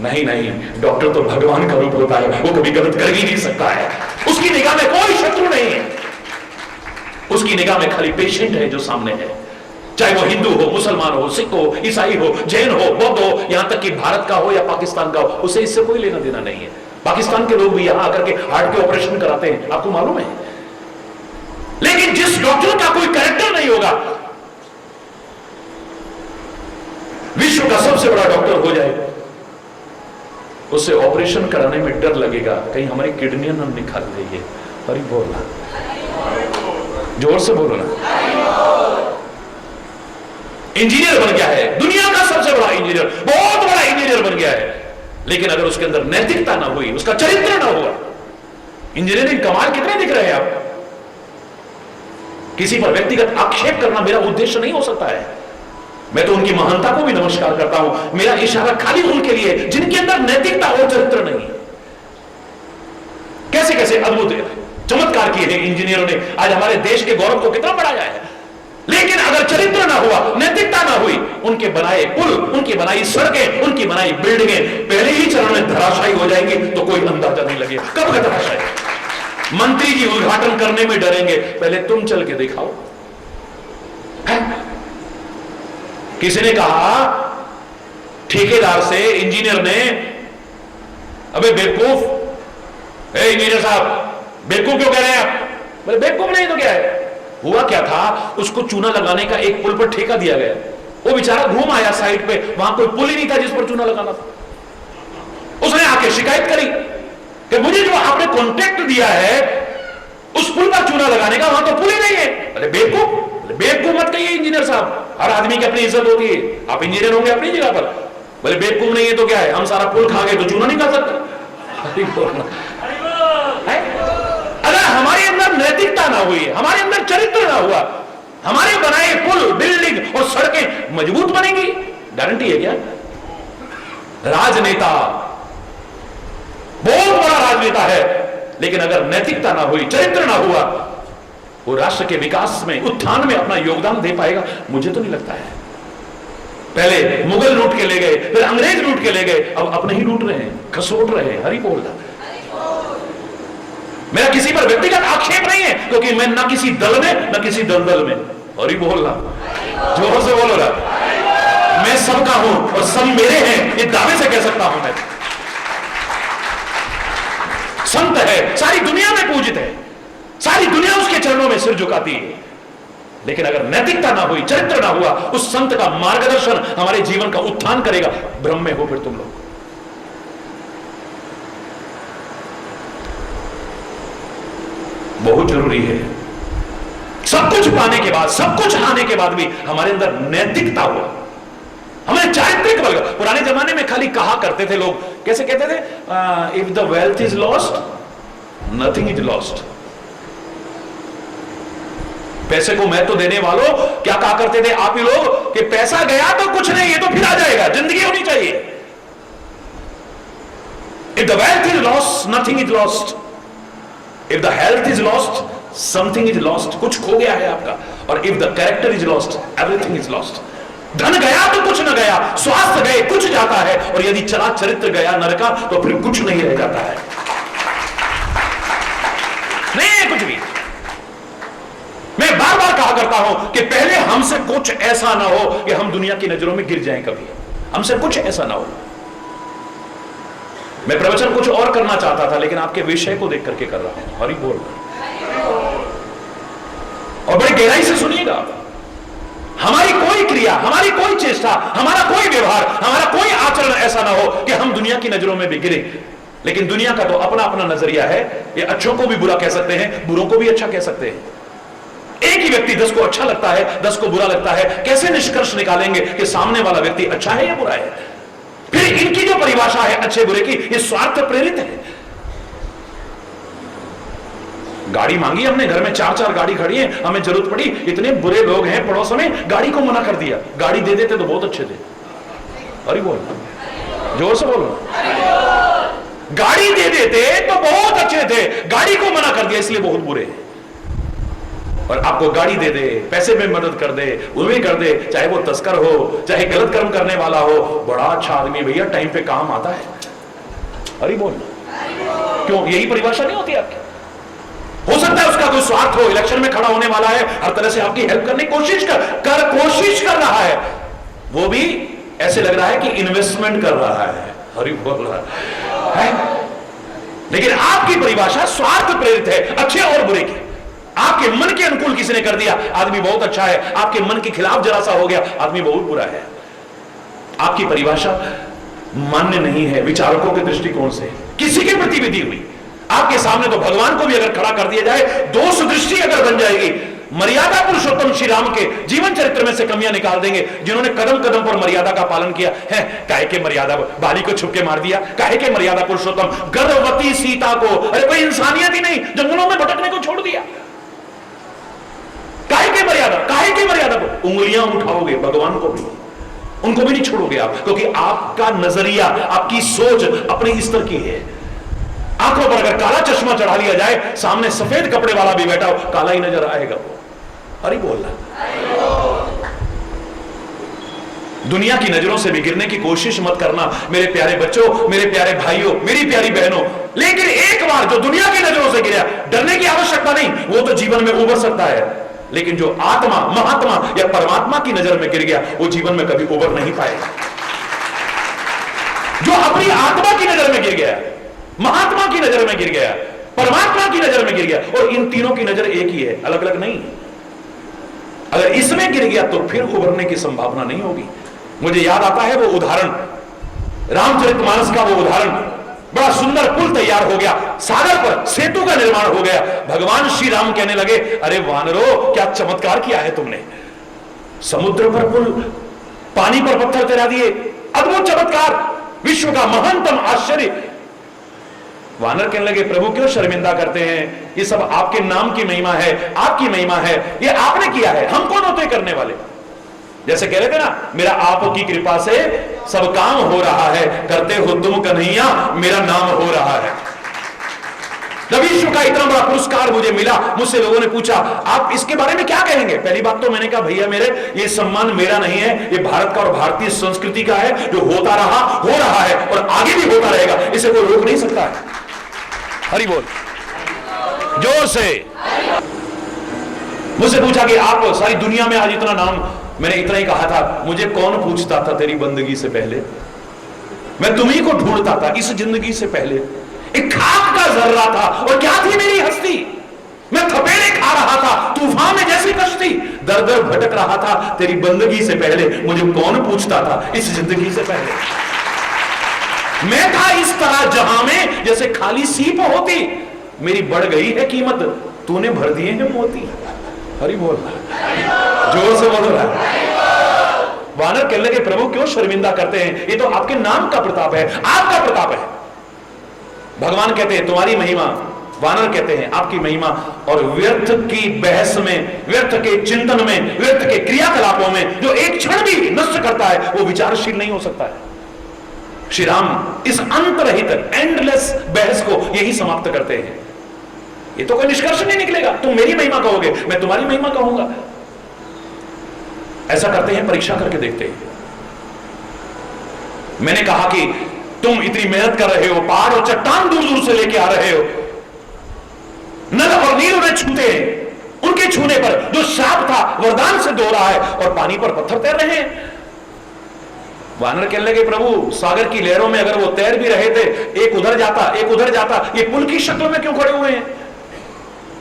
नहीं नहीं, डॉक्टर तो भगवान का रूप होता है, वो कभी गलत कर ही नहीं सकता है। उसकी निगाह में कोई शत्रु नहीं है, उसकी निगाह में खाली पेशेंट है जो सामने है, चाहे वो हिंदू हो, मुसलमान हो, सिख हो, ईसाई हो, जैन हो, बौद्ध हो, यहां तक कि भारत का हो या पाकिस्तान का हो, उसे इससे कोई लेना देना नहीं है। पाकिस्तान के लोग भी यहां आकर के हार्ट के ऑपरेशन कराते हैं, आपको मालूम है। लेकिन जिस डॉक्टर का कोई कैरेक्टर नहीं होगा, विश्व का सबसे बड़ा डॉक्टर हो जाए, उससे ऑपरेशन कराने में डर लगेगा, कहीं हमारी किडनियां न निकाल देंगे। अरे बोलना, जोर से बोलो ना। इंजीनियर बन गया है, दुनिया का सबसे बड़ा इंजीनियर, बहुत बड़ा इंजीनियर बन गया है, लेकिन अगर उसके अंदर नैतिकता ना हुई, उसका चरित्र ना हुआ, इंजीनियरिंग कमाल कितने दिख रहे हैं आप? किसी पर व्यक्तिगत आक्षेप करना मेरा उद्देश्य नहीं हो सकता है। मैं तो उनकी महानता को भी नमस्कार करता हूं। मेरा इशारा खाली उनके लिए जिनके अंदर नैतिकता और चरित्र नहीं। कैसे कैसे अद्भुत चमत्कार किए हैं इंजीनियरों ने, आज हमारे देश के गौरव को कितना बढ़ाया है। लेकिन अगर चरित्र ना हुआ, नैतिकता ना हुई, उनके बनाए पुल, उनकी बनाई सड़कें, उनकी बनाई बिल्डिंगें पहले ही चरण में धराशायी हो जाएंगी, तो कोई अंदाजा नहीं लगेगा कब का धराशायी। मंत्री जी उद्घाटन करने में डरेंगे, पहले तुम चल के दिखाओ। किसी ने कहा ठेकेदार से, इंजीनियर ने, अबे बेवकूफ, इंजीनियर साहब बेवकूफ क्यों कह रहे हैं आप? बोले बेवकूफ नहीं तो क्या है। हुआ क्या था, उसको चूना लगाने का एक पुल पर ठेका दिया गया, वो बेचारा घूम आया साइड पे, वहां कोई पुल ही नहीं था जिस पर चूना लगाना था। उसने आके शिकायत करी कि मुझे जो आपने कॉन्ट्रैक्ट दिया है उस पुल पर चूना लगाने का, वहां तो पुल ही नहीं है। अरे बेवकूफ, बेवकूफ मत कहिए इंजीनियर साहब, हर आदमी की अपनी इज्जत होती है, आप इंजीनियर होंगे अपनी जगह पर। बोले बेवकूफ नहीं है तो क्या है, हम सारा पुल खा गए तो चूना नहीं खा सकते। अगर हमारे अंदर नैतिकता ना हुई, हमारे अंदर चरित्र ना हुआ, हमारे बनाए पुल, बिल्डिंग और सड़कें मजबूत बनेंगी, गारंटी है क्या? राजनेता बहुत बड़ा राजनेता है, लेकिन अगर नैतिकता ना हुई, चरित्र ना हुआ, वो राष्ट्र के विकास में, उत्थान में अपना योगदान दे पाएगा? मुझे तो नहीं लगता है। पहले मुगल लूट के ले गए, फिर अंग्रेज लूट के ले गए, अब अपने ही लूट रहे हैं, खसोट रहे हैं। हरि बोलना, मेरा किसी पर व्यक्तिगत आक्षेप नहीं है, क्योंकि मैं ना किसी दल में ना किसी दलदल में। हरि बोलना, जोर से बोलो ना। मैं सबका हूं और सब मेरे हैं, ये दावे से कह सकता हूं मैं। संत है, सारी दुनिया में पूजित है, सारी दुनिया उसके चरणों में सिर झुकाती है। लेकिन अगर नैतिकता ना हुई, चरित्र ना हुआ, उस संत का मार्गदर्शन हमारे जीवन का उत्थान करेगा। भ्रम में हो फिर तुम लोग। बहुत जरूरी है सब कुछ पाने के बाद, सब कुछ आने के बाद भी हमारे अंदर नैतिकता हो, हमारे चारित्रिक बल। पुराने जमाने में खाली कहा करते थे लोग, कैसे कहते थे, if the wealth is lost nothing is lost. पैसे को मैं तो देने वालों क्या कहा करते थे आप ही लोग कि पैसा गया तो कुछ नहीं, ये तो फिर आ जाएगा, जिंदगी होनी चाहिए। If the wealth is lost nothing is lost, if the health is lost something is lost, कुछ खो गया है आपका। और if the character is lost everything is lost. धन गया तो कुछ न गया, स्वास्थ्य गए कुछ जाता है, और यदि चला चरित्र गया नरका तो फिर कुछ नहीं रह जाता है, नहीं कुछ भी। मैं बार बार कहा करता हूं कि पहले हमसे कुछ ऐसा ना हो कि हम दुनिया की नजरों में गिर जाएं, कभी हमसे कुछ ऐसा ना हो। मैं प्रवचन कुछ और करना चाहता था, लेकिन आपके विषय को देख करके कर रहा हूं। हरि बोल। और बड़ी गहराई से सुनिएगा, हमारी कोई क्रिया, हमारी कोई चेष्टा, हमारा कोई व्यवहार, हमारा कोई आचरण ऐसा ना हो कि हम दुनिया की नजरों में भी गिरे। लेकिन दुनिया का तो अपना अपना नजरिया है, ये अच्छों को भी बुरा कह सकते हैं, बुरों को भी अच्छा कह सकते हैं। एक ही व्यक्ति 10 को अच्छा लगता है, 10 को बुरा लगता है, कैसे निष्कर्ष निकालेंगे कि सामने वाला व्यक्ति अच्छा है या बुरा है? फिर इनकी जो परिभाषा है अच्छे बुरे की, ये स्वार्थ प्रेरित है। गाड़ी मांगी हमने, घर में 4-4 गाड़ी खड़ी है, हमें जरूरत पड़ी, इतने बुरे लोग हैं पड़ोस में, गाड़ी को मना कर दिया। गाड़ी दे देते तो बहुत अच्छे थे। अरे बोल, जोर से बोलो। गाड़ी दे देते तो बहुत अच्छे थे, गाड़ी को मना कर दिया इसलिए बहुत बुरे हैं। और आपको गाड़ी दे दे, पैसे में मदद कर दे, उन्हें कर दे, चाहे वो तस्कर हो, चाहे गलत कर्म करने वाला हो, बड़ा अच्छा आदमी भैया, टाइम पे काम आता है। अरे बोल, क्यों? यही परिभाषा नहीं होती आपकी? हो सकता है उसका कोई स्वार्थ हो, इलेक्शन में खड़ा होने वाला है, हर तरह से आपकी हेल्प करने की कोशिश कर रहा है, वो भी ऐसे लग रहा है कि इन्वेस्टमेंट कर रहा है। हरि बोल रहा है, लेकिन आपकी परिभाषा स्वार्थ प्रेरित है, अच्छे और बुरे की। आपके मन के अनुकूल किसी ने कर दिया, आदमी बहुत अच्छा है, आपके मन के खिलाफ जरा सा हो गया, आदमी बहुत बुरा है। आपकी परिभाषा मान्य नहीं है विचारकों के दृष्टिकोण से, किसी के प्रति विधि हुई। आपके सामने तो भगवान को भी अगर खड़ा कर दिया जाए, दोष दृष्टि अगर बन जाएगी, मर्यादा पुरुषोत्तम श्री राम के जीवन चरित्र में से कमियां निकाल देंगे, जिन्होंने कदम कदम पर मर्यादा का पालन किया है। काहे के मर्यादा, बाली को छुप के मार दिया, काहे के मर्यादा पुरुषोत्तम, गर्भवती सीता को, अरे कोई इंसानियत ही नहीं, जंगलों में भटकने को छोड़ दिया। काहे के मर्यादा को उंगलियां उठाओगे भगवान को भी, उनको भी नहीं छोड़ोगे आप, क्योंकि आपका नजरिया, आपकी सोच अपने स्तर की है। आंखों पर अगर काला चश्मा चढ़ा लिया जाए, सामने सफेद कपड़े वाला भी बैठा हो, काला ही नजर आएगा वो। अरे बोलना, दुनिया की नजरों से भी गिरने की कोशिश मत करना मेरे प्यारे बच्चों, मेरे प्यारे भाइयों, मेरी प्यारी बहनों। लेकिन एक बार जो दुनिया की नजरों से गिरा, डरने की आवश्यकता नहीं, वो तो जीवन में उभर सकता है। लेकिन जो आत्मा, महात्मा या परमात्मा की नजर में गिर गया, वो जीवन में कभी उभर नहीं पाएगा। जो अपनी आत्मा की नजर में गिर गया, महात्मा की नजर में गिर गया, परमात्मा की नजर में गिर गया, और इन तीनों की नजर एक ही है, अलग अलग नहीं। अगर इसमें गिर गया तो फिर उभरने की संभावना नहीं होगी। मुझे याद आता है वो उदाहरण, रामचरितमानस का वो उदाहरण। बड़ा सुंदर पुल तैयार हो गया, सागर पर सेतु का निर्माण हो गया। भगवान श्री राम कहने लगे, अरे वानरों, क्या चमत्कार किया है तुमने, समुद्र पर पुल, पानी पर पत्थर तैरा दिए, अद्भुत चमत्कार, विश्व का महानतम आश्चर्य। वानर कहने लगे, प्रभु क्यों शर्मिंदा करते हैं, ये सब आपके नाम की महिमा है, आपकी महिमा है, ये आपने किया है, हम कौन होते करने वाले। जैसे कह रहे थे ना, मेरा आपकी कृपा से सब काम हो रहा है, करते हो तुम कन्हैया, मेरा नाम हो रहा है। जब विश्व का इतना बड़ा पुरस्कार मुझे मिला, मुझसे लोगों ने पूछा आप इसके बारे में क्या कहेंगे। पहली बात तो मैंने कहा, भैया मेरे, ये सम्मान मेरा नहीं है, ये भारत का और भारतीय संस्कृति का है, जो होता रहा, हो रहा है और आगे भी होता रहेगा, इसे कोई रोक नहीं सकता है। हरि बोल, जोर से। मुझसे पूछा कि आप सारी दुनिया में आज इतना नाम, मैंने इतना ही कहा था, मुझे कौन पूछता था तेरी बंदगी से पहले, मैं तुम्ही को ढूंढता था इस जिंदगी से पहले। एक खाक का जर्रा था और क्या थी मेरी हस्ती, मैं थपेड़े खा रहा था तूफान में जैसी कश्ती, दर दर भटक रहा था तेरी बंदगी से पहले, मुझे कौन पूछता था इस जिंदगी से पहले। मैं था इस तरह जहां में जैसे खाली सीप होती, मेरी बढ़ गई है कीमत, तूने भर दिए हैं मोती। हरि बोल, जोर से बोल रहा है। वानर कहने लगे प्रभु क्यों शर्मिंदा करते हैं, ये तो आपके नाम का प्रताप है, आपका प्रताप है। भगवान कहते हैं तुम्हारी महिमा, वानर कहते हैं आपकी महिमा, और व्यर्थ की बहस में, व्यर्थ के चिंतन में, व्यर्थ के क्रियाकलापों में जो एक क्षण भी नष्ट करता है वो विचारशील नहीं हो सकता है। श्री राम इस अंतरहित एंडलेस बहस को यही समाप्त करते हैं। ये तो कोई निष्कर्ष नहीं निकलेगा, तुम मेरी महिमा कहोगे, मैं तुम्हारी महिमा कहूंगा। ऐसा करते हैं, परीक्षा करके देखते हैं। मैंने कहा कि तुम इतनी मेहनत कर रहे हो, पहाड़ और चट्टान दूर दूर से लेके आ रहे हो, नल और नील उन्हें छूते हैं, उनके छूने पर जो श्राप था वरदान से धो रहा है और पानी पर पत्थर तैर रहे हैं। वानर कहने लगे प्रभु सागर की लहरों में अगर वो तैर भी रहे थे, एक उधर जाता एक उधर जाता, ये पुल की शक्ल में क्यों खड़े हुए हैं,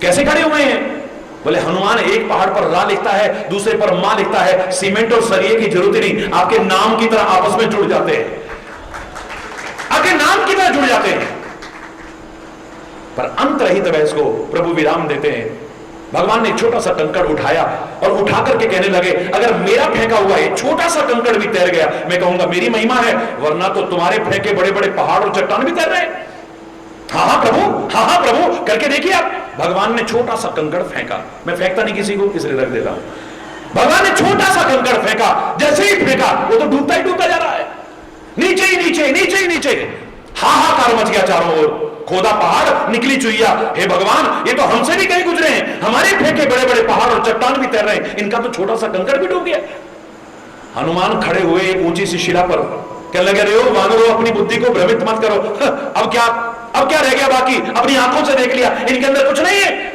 कैसे खड़े हुए हैं? बोले हनुमान एक पहाड़ पर रा लिखता है, दूसरे पर मां लिखता है, सीमेंट और सरिये की जरूरत ही नहीं, आपके नाम की तरह आपस में जुड़ जाते हैं, आपके नाम की तरह जुड़ जाते हैं। पर अंतरहित बहस को प्रभु विराम देते हैं। भगवान ने छोटा सा कंकड़ उठाया और उठा करके कहने लगे अगर मेरा फेंका हुआ एक छोटा सा कंकड़ भी तैर गया, मैं कहूंगा मेरी महिमा है, वरना तो तुम्हारे फेंके बड़े बड़े पहाड़ और चट्टान भी तैर रहे हैं। हाँ हाँ प्रभु करके देखिए आप। भगवान ने छोटा सा कंकड़ फेंका, मैं फेंकता नहीं किसी को, इसलिए रख देता हूं। भगवान ने छोटा सा कंकड़ फेंका, जैसे ही फेंका वो तो डूबता ही डूबता जा रहा है, नीचे ही नीचे नीचे ही नीचे। हाहाकार मच गया चारों ओर, खोदा पहाड़ निकली चुईया, हे भगवान ये तो हमसे भी कहीं गुजरे हैं, हमारे फेंके बड़े बड़े पहाड़ और चट्टान भी तैर रहे हैं, इनका तो छोटा सा कंकड़ भी डूब गया। हनुमान खड़े हुए एक ऊंची सी शिला पर, कहने लगे रे वानरो अपनी बुद्धि को भ्रमित मत करो, अब क्या रह गया बाकी, अपनी आंखों से देख लिया, इनके अंदर कुछ नहीं है,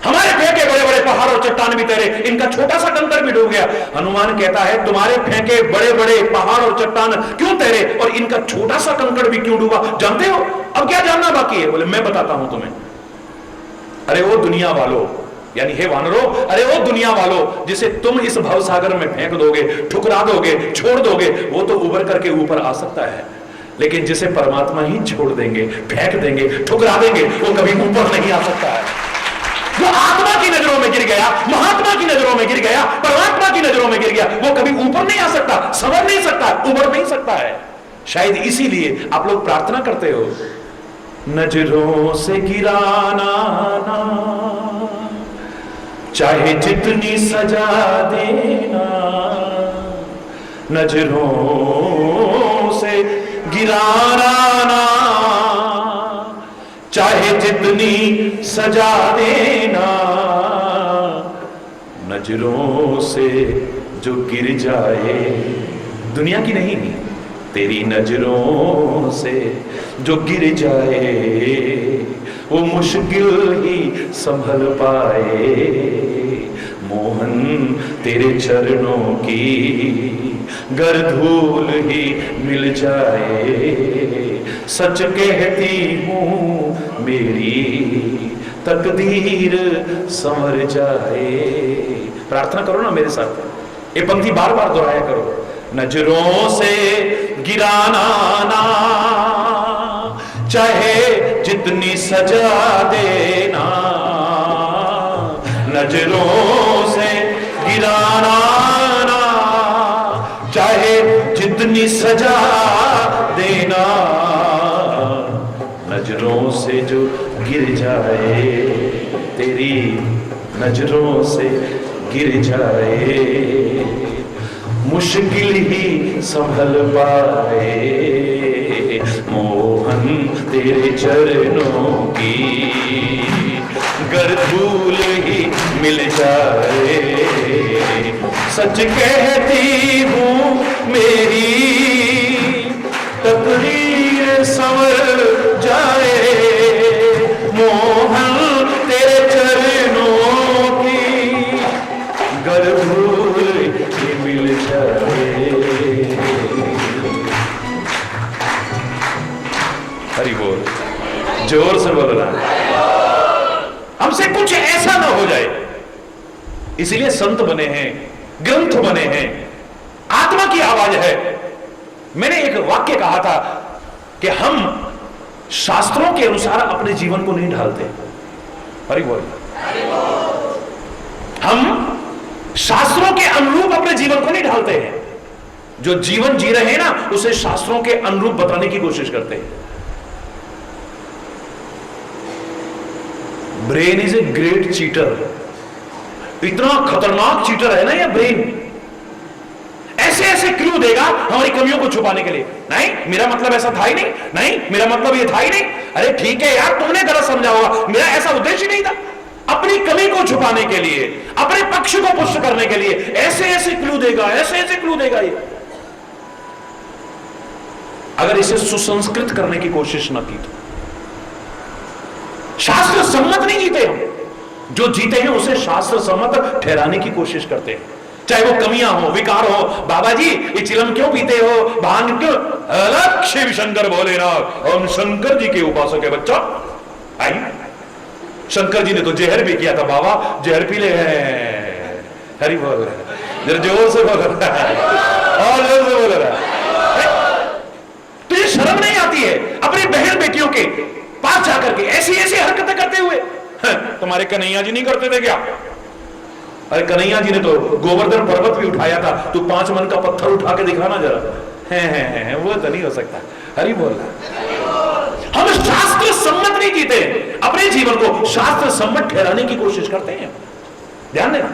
हमारे फेंके बड़े बड़े पहाड़ और चट्टान भी तैरे, इनका छोटा सा कंकड़ भी डूब गया। हनुमान कहता है तुम्हारे फेंके बड़े बड़े पहाड़ और चट्टान क्यों तैरे और इनका छोटा सा कंकड़ भी क्यों डूबा, जानते हो? अब क्या जानना बाकी है? बोले मैं बताता हूं तुम्हें। अरे वो दुनिया वालों, यानी हे वानरो, अरे वो दुनिया वालों जिसे तुम इस भवसागर में फेंक दोगे, ठुकरा दोगे, छोड़ दोगे, वो तो उबर करके ऊपर आ सकता है, लेकिन जिसे परमात्मा ही छोड़ देंगे, फेंक देंगे, ठुकरा देंगे, वो कभी ऊपर नहीं आ सकता है। जो आत्मा की नजरों में गिर गया, महात्मा की नजरों में गिर गया, परमात्मा की नजरों में गिर गया, वो कभी ऊपर नहीं आ सकता, संवर नहीं सकता, उबर नहीं सकता है। शायद इसीलिए आप लोग प्रार्थना करते हो, नजरों से गिराना ना, चाहे जितनी सजा देना, नजरों से गिराना ना, चाहे जितनी सजा देना, नजरों से जो गिर जाए, दुनिया की नहीं, तेरी नजरों से जो गिर जाए, वो मुश्किल ही संभल पाए। मोहन तेरे चरणों की गर धूल ही मिल जाए, सच कहती हूं मेरी तकदीर संवर जाए। प्रार्थना करो ना मेरे साथ, ये पंक्ति बार बार दोहराया करो। नजरों से गिराना ना, चाहे जितनी सजा देना, नजरों से गिराना ना, चाहे जितनी सजा देना, नजरों से जो गिर जाए, तेरी नजरों से गिर जाए, मुश्किल ही संभल पाए। मोहन तेरे चरणों की गर धूल ही मिल जाए, सच कहती हूँ मेरी तकदीर संवर जाए। मोहन तेरे चरणों की गर धूल ही मिल जाए। हरि बोल, जोर से बोलना। हमसे कुछ ऐसा ना हो जाए इसीलिए संत बने हैं, ग्रंथ बने हैं, आत्मा की आवाज है। मैंने एक वाक्य कहा था कि हम शास्त्रों के अनुसार अपने जीवन को नहीं ढालते। हरि बोल। हम शास्त्रों के अनुरूप अपने जीवन को नहीं ढालते हैं। जो जीवन जी रहे हैं ना, उसे शास्त्रों के अनुरूप बताने की कोशिश करते हैं। Brain is a great cheater. इतना खतरनाक चीटर है ना ये ब्रेन। ऐसे ऐसे क्लू देगा हमारी कमियों को छुपाने के लिए। नहीं, मेरा मतलब ऐसा था ही नहीं, नहीं मेरा मतलब ये था ही नहीं। अरे ठीक है यार, तुमने गलत समझा होगा, मेरा ऐसा उद्देश्य नहीं था। अपनी कमी को छुपाने के लिए, अपने पक्ष को पुष्ट करने के लिए ऐसे ऐसे क्लू देगा, ऐसे ऐसे क्लू देगा ये। अगर इसे सुसंस्कृत करने की कोशिश न की तो शास्त्र सम्मत नहीं जीते हम। जो जीते हैं उसे शास्त्र सम्मत ठहराने की कोशिश करते हैं। चाहे वो कमियां हो, विकार हो। बाबा जी ये चिलम क्यों पीते हो, भांग क्यों? अलग शिव शंकर भोलेनाथ, हम शंकर जी के उपासक है बच्चा। आई शंकर जी ने तो जहर भी किया था। बाबा जहर पी ले। हरि बोल। जरा जोर से बोल रहा है और जोर से बोल रहा है। तुझे शर्म नहीं आती है अपनी बहन बेटियों के पास जाकर के ऐसी ऐसी हरकतें करते हुए? तुम्हारे कन्हैया जी नहीं करते थे क्या? अरे कन्हैया जी ने तो गोवर्धन पर्वत भी उठाया था। तू 5 मन का पत्थर उठा के दिखाना जरा। है वो तो नहीं हो सकता। हरि बोल। हम शास्त्र सम्मत नहीं जीते, अपने जीवन को शास्त्र सम्मत ठहराने की कोशिश करते हैं। ध्यान देना।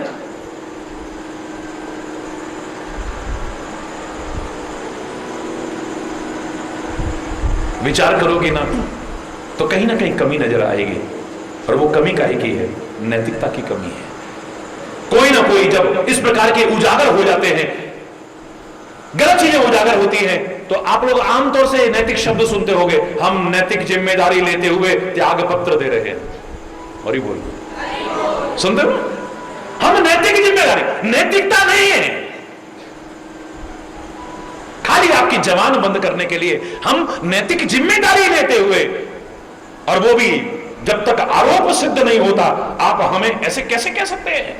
विचार करोगे ना तो कहीं ना कहीं कमी नजर आएगी। और वो कमी काहे की है? नैतिकता की कमी है। कोई ना कोई जब इस प्रकार के उजागर हो जाते हैं, गलत चीजें उजागर होती हैं, तो आप लोग आमतौर से नैतिक शब्द सुनते होंगे। हम नैतिक जिम्मेदारी लेते हुए त्याग पत्र दे रहे हैं। और ही बोल सुनते हो? हम नैतिक जिम्मेदारी, नैतिकता नहीं है, खाली आपकी जबान बंद करने के लिए हम नैतिक जिम्मेदारी लेते हुए, और वो भी जब तक आरोप सिद्ध नहीं होता, आप हमें ऐसे कैसे कह सकते हैं?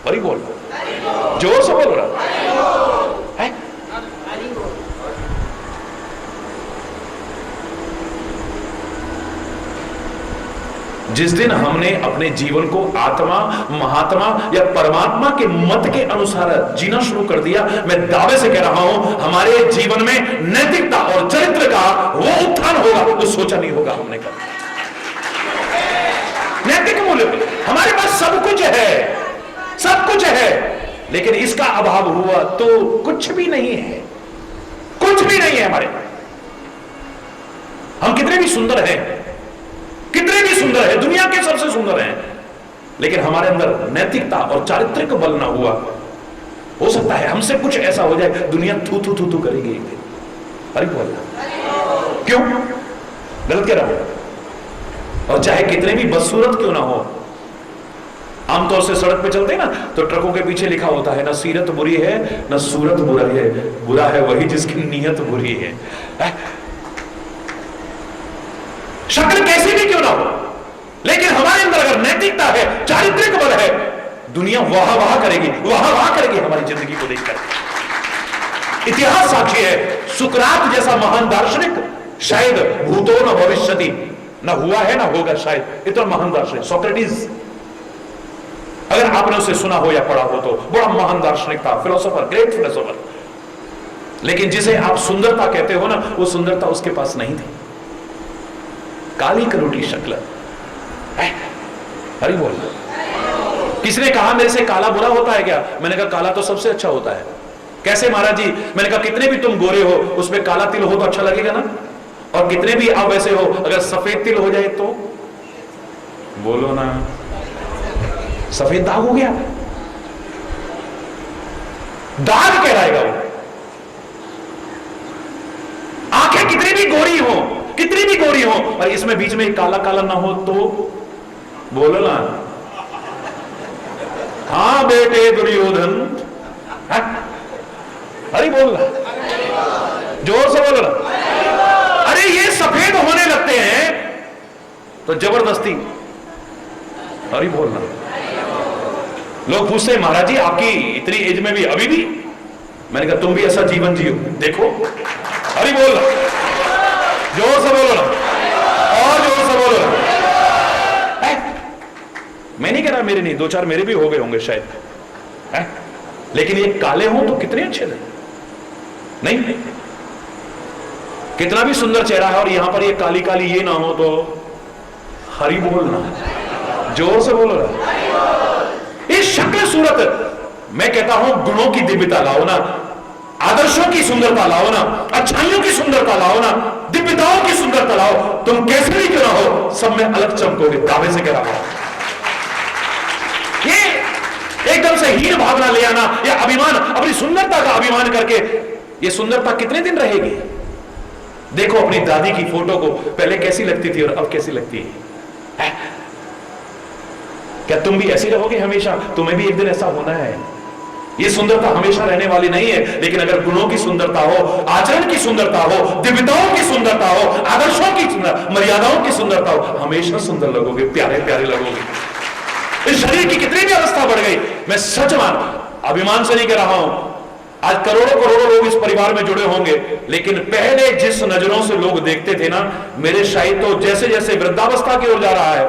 हरि बोल। जोर से बोल रहा है। जिस दिन हमने अपने जीवन को आत्मा, महात्मा या परमात्मा के मत के अनुसार जीना शुरू कर दिया, मैं दावे से कह रहा हूं हमारे जीवन में नैतिकता और चरित्र का वो उत्थान होगा वो सोचा नहीं होगा हमने कभी। नैतिक मूल्य हमारे पास सब कुछ है, सब कुछ है, लेकिन इसका अभाव हुआ तो कुछ भी नहीं है, कुछ भी नहीं है हमारे। हम कितने भी सुंदर हैं, कितने भी सुंदर है, दुनिया के सबसे सुंदर हैं, लेकिन हमारे अंदर नैतिकता और चारित्रिक बल ना हुआ, हो सकता है हमसे कुछ ऐसा हो जाए दुनिया थू थू थू थू करेगी एक दिन। अरे बोल क्यों? गलत कह रहा हूं? और चाहे कितने भी बदसूरत क्यों ना हो, आमतौर से सड़क पे चलते हैं ना तो ट्रकों के पीछे लिखा होता है ना सीरत बुरी है ना सूरत बुरा है, बुरा है वही जिसकी नीयत बुरी है। शक्ल कैसी भी क्यों ना हो, लेकिन हमारे अंदर अगर नैतिकता है, चारित्रिक बल है, दुनिया वाह वाह करेगी, वाह वाह करेगी हमारी जिंदगी को देखकर। इतिहास साक्षी है, सुकरात जैसा महान दार्शनिक शायद भूतो न भविष्यति, न हुआ है ना होगा शायद, इतना महान दार्शनिक सोक्रेटिस, अगर आपने उसे सुना हो या पढ़ा हो तो बड़ा महान दार्शनिक था, फिलोसोफर, ग्रेट फिलोसोफर, लेकिन जिसे आप सुंदरता कहते हो ना, वो सुंदरता उसके पास नहीं थी। काली करोटी शक्ल। हरि बोल। किसने कहा मेरे से काला बुरा होता है क्या? मैंने कहा काला तो सबसे अच्छा होता है। कैसे महाराज जी? मैंने कहा कितने भी तुम गोरे हो, उसमें काला तिल हो तो अच्छा लगेगा ना, और कितने भी आप वैसे हो, अगर सफेद तिल हो जाए तो बोलो ना, सफेद दाग हो गया, दाग कहलाएगा वो। आंखें कितनी भी गोरी हो, कितनी भी गोरी हो, और इसमें बीच में काला काला ना हो तो बोलो ना, हाँ बेटे दुर्योधन। अरे बोल रहा, जोर से बोल रहा। अरे ये सफेद होने लगते हैं तो जबरदस्ती, अरे बोलना, लोग पूछते हैं महाराज जी आपकी इतनी एज में भी अभी भी, मैंने कहा तुम भी ऐसा जीवन जियो, देखो। अरे बोल ना, जोर से बोलो ना, और जोर से बोलो ना। मैं नहीं कह रहा मेरे नहीं, दो चार मेरे भी हो गए होंगे शायद है? लेकिन ये काले हो तो कितने अच्छे थे, नहीं? कितना भी सुंदर चेहरा है और यहां पर ये काली काली ये ना हो तो हरि बोल ना, जोर से बोलो ना। इस शक्ल सूरत मैं कहता हूं गुणों की दिव्यता लाओ ना, आदर्शों की सुंदरता लाओ ना, अच्छाइयों की सुंदरता लाओ ना, दिव्यताओं की सुंदरता लाओ। तुम कैसे भी क्यों ना हो, सब में अलग चमकोगे, दावे से कह रहा हूं। ये एकदम से हीन भावना ले आना या अभिमान, अपनी सुंदरता का अभिमान करके, ये सुंदरता कितने दिन रहेगी? देखो अपनी दादी की फोटो को, पहले कैसी लगती थी और अब कैसी लगती है? क्या तुम भी ऐसी रहोगे हमेशा? तुम्हें भी एक दिन ऐसा होना है। ये सुंदरता हमेशा रहने वाली नहीं है, लेकिन अगर गुणों की सुंदरता हो, आचरण की सुंदरता हो, दिव्यताओं की सुंदरता हो, आदर्शों की मर्यादाओं की सुंदरता हो, हमेशा सुंदर लगोगे, प्यारे प्यारे लगोगे। इस शरीर की कितनी भी अवस्था बढ़ गई, मैं सच मान, अभिमान से नहीं कह रहा हूं, आज करोड़ों करोड़ों लोग इस परिवार में जुड़े होंगे, लेकिन पहले जिस नजरों से लोग देखते थे ना, मेरे शायद तो जैसे जैसे वृद्धावस्था की ओर जा रहा है,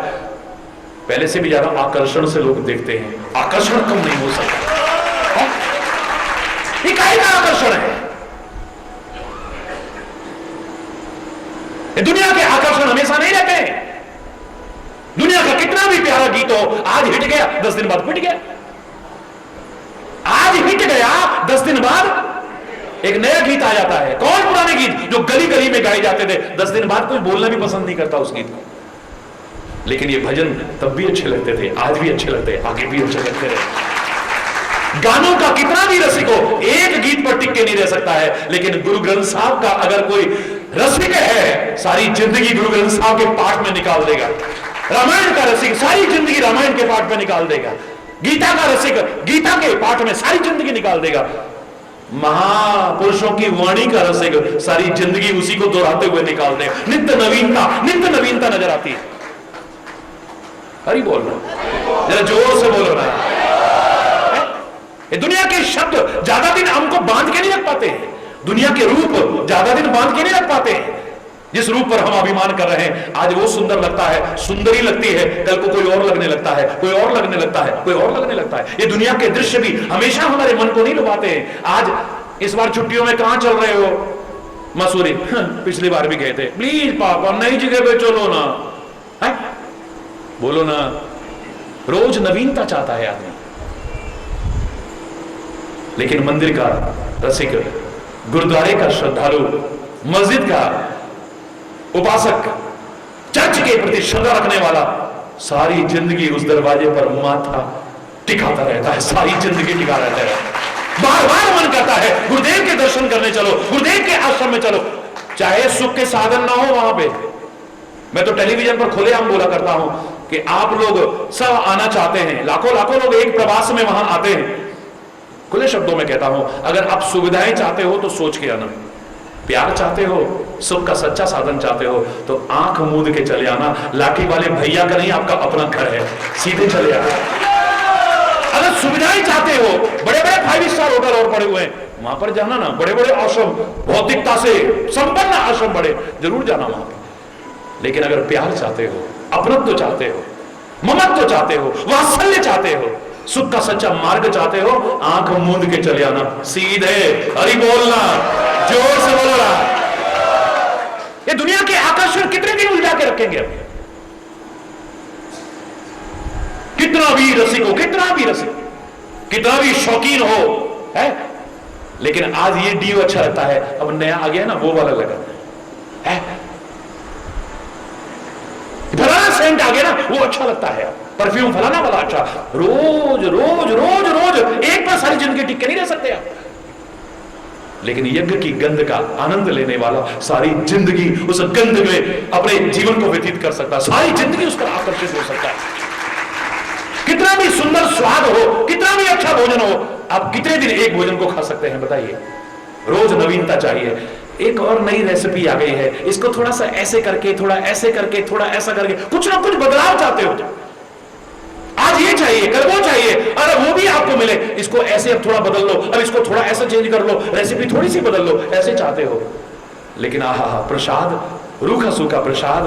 पहले से भी ज्यादा आकर्षण से लोग देखते हैं। आकर्षण कम नहीं हो सकता, ये काहे का आकर्षण है? दुनिया के आकर्षण हमेशा नहीं रहते हैं। दुनिया का कितना भी प्यारा गीत हो, आज हिट गया 10 दिन बाद पिट गया, आज हिट गया 10 दिन बाद एक नया गीत आ जाता है। कौन पुराने गीत जो गली गली में गाए जाते थे, 10 दिन बाद कोई बोलना भी पसंद नहीं करता उस गीत को, लेकिन ये भजन तब भी अच्छे लगते थे, आज भी अच्छे लगते हैं, आगे भी अच्छे लगते रहे। गानों का कितना भी रसिक हो, एक गीत पर टिक के नहीं रह सकता है, लेकिन गुरु ग्रंथ साहब का अगर कोई रसिक है, सारी जिंदगी गुरु ग्रंथ साहब के पाठ में निकाल देगा। रामायण का रसिक सारी जिंदगी रामायण के पाठ में निकाल देगा। गीता का रसिक गीता के पाठ में सारी जिंदगी निकाल देगा। महापुरुषों की वाणी का रसिक सारी जिंदगी उसी को दोहराते हुए निकाल देगा। नित्य नवीनता नजर आती है। हरि बोल रहा, जरा जोर से बोलो ना। ये दुनिया के शब्द ज्यादा दिन हमको बांध के नहीं रख पाते, दुनिया के रूप ज्यादा दिन बांध के नहीं रख पाते। जिस रूप पर हम अभिमान कर रहे हैं, आज वो सुंदर लगता है, सुंदरी लगती है, कल को कोई और लगने लगता है, कोई और लगने लगता है, कोई और लगने लगता है। ये दुनिया के दृश्य भी हमेशा हमारे मन को नहीं लुभाते हैं। आज इस बार छुट्टियों में कहां चल रहे हो? मसूरी। पिछली बार भी गए थे। प्लीज पापा नई जगह पे चलो ना, है? बोलो ना। रोज नवीनता चाहता है आदमी, लेकिन मंदिर का रसिक, गुरुद्वारे का श्रद्धालु, मस्जिद का उपासक, चर्च के प्रति श्रद्धा रखने वाला सारी जिंदगी उस दरवाजे पर माथा टिकाता रहता है, सारी जिंदगी टिका रहता है। बार बार मन करता है गुरुदेव के दर्शन करने चलो, गुरुदेव के आश्रम में चलो, चाहे सुख के साधन ना हो वहां पे। मैं तो टेलीविजन पर खुलेआम बोला करता हूं कि आप लोग सब आना चाहते हैं, लाखों लाखों लोग एक प्रवास में वहां आते हैं। खुले शब्दों में कहता हूं, अगर आप सुविधाएं चाहते हो तो सोच के आना, प्यार चाहते हो, सुख का सच्चा साधन चाहते हो तो आंख मूंद के चले आना। लाठी वाले भैया का नहीं, आपका अपना घर है, सीधे चले आना। अगर सुविधाएं चाहते हो, बड़े बड़े 5 स्टार होटल और पड़े हुए हैं, वहां पर जाना ना। बड़े बड़े आश्रम, भौतिकता से संपन्न आश्रम बड़े, जरूर जाना वहां पर। लेकिन अगर प्यार चाहते हो, अपनत्व चाहते हो, ममत्व चाहते हो, वात्सल्य चाहते हो, सुख का सच्चा मार्ग चाहते हो, आंख मूंद के चले आना, सीधे। हरि बोलना, जोर से बोलना। ये दुनिया के आकर्षण कितने दिन उलझा के रखेंगे अब? कितना भी रसिक हो, कितना भी रसिक, कितना भी शौकीन हो, है, लेकिन आज ये डीओ अच्छा लगता है, अब नया आ गया ना वो वाला लगा है, फलाना सेंट आ गया ना वो अच्छा लगता है, परफ्यूम फलाना वाला अच्छा। रोज रोज रोज रोज एक पर सारी जिंदगी टिक के नहीं रह सकते आप। लेकिन यज्ञ की गंध का आनंद लेने वाला सारी जिंदगी उस गंध में अपने जीवन को व्यतीत कर सकता है, सारी जिंदगी उस पर आकर्षित हो सकता है। कितना भी सुंदर स्वाद हो, कितना भी अच्छा भोजन हो, आप कितने दिन एक भोजन को खा सकते हैं बताइए? रोज नवीनता चाहिए। एक और नई रेसिपी आ गई है, इसको थोड़ा सा ऐसे करके, थोड़ा ऐसे करके, थोड़ा ऐसा करके, कुछ ना कुछ बदलाव चाहते हो। आज ये चाहिए, कल वो चाहिए, अरे वो भी मिले, इसको ऐसे अब थोड़ा बदल लो, अब इसको थोड़ा ऐसा चेंज कर लो, रेसिपी थोड़ी सी बदल लो, ऐसे चाहते हो। लेकिन आहा, प्रसाद, रूखा सूखा प्रसाद,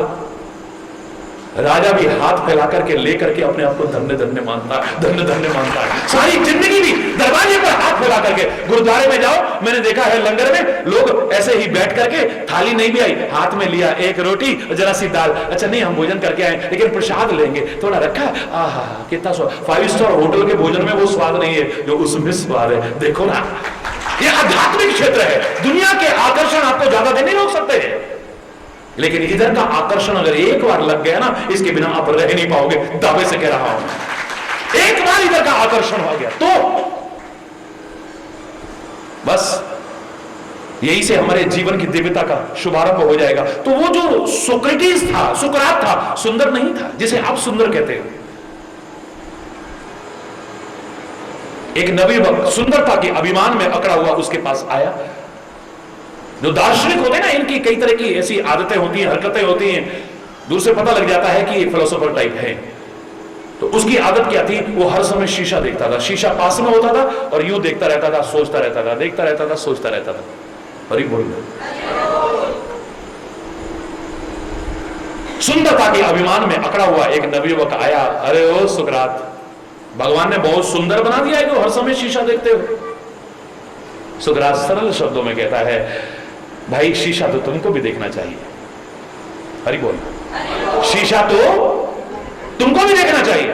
राजा भी हाथ फैला करके लेकर के अपने आप को धन्य धन्य मानता है, धन्य धन्य मानता है। सारी जिंदगी भी दरवाजे पर हाथ फैला करके। गुरुद्वारे में जाओ, मैंने देखा है लंगर में लोग ऐसे ही बैठ करके, थाली नहीं भी आई, हाथ में लिया एक रोटी और जरा सी दाल, अच्छा नहीं हम भोजन करके आए लेकिन प्रसाद लेंगे, थोड़ा रखा, आहा कितना स्वाद। 5 स्टार होटल के भोजन में वो स्वाद नहीं है जो उसमें स्वाद है। देखो ना, ये आध्यात्मिक क्षेत्र है। दुनिया के आकर्षण आपको ज्यादा देर नहीं रोक सकते हैं, लेकिन इधर का आकर्षण अगर एक बार लग गया ना, इसके बिना आप रह नहीं पाओगे, दावे से कह रहा हूं। एक बार इधर का आकर्षण हो गया तो बस यही से हमारे जीवन की दिव्यता का शुभारंभ हो जाएगा। तो वो जो सोक्रेटिस था, सुकरात था, सुंदर नहीं था जिसे आप सुंदर कहते हो। एक नवयुवक सुंदरता के अभिमान में अकड़ा हुआ उसके पास आया। जो दार्शनिक होते हैं ना, इनकी कई तरह की ऐसी आदतें होती हैं, हरकतें होती हैं, दूर से पता लग जाता है कि ये फिलोसोफर टाइप है। तो उसकी आदत क्या थी, वो हर समय शीशा देखता था, शीशा पास में होता था और यूं देखता रहता था, सोचता रहता था, देखता रहता था, सोचता रहता था। हरि बोल। सुंदरता के अभिमान में अकड़ा हुआ एक नवयुवक आया। अरे ओ सुकरात, भगवान ने बहुत सुंदर बना दिया है कि हर समय शीशा देखते हो। सुकरात सरल शब्दों में कहता है, भाई शीशा तो तुमको भी देखना चाहिए। हरि बोल। शीशा तो तुमको भी देखना चाहिए।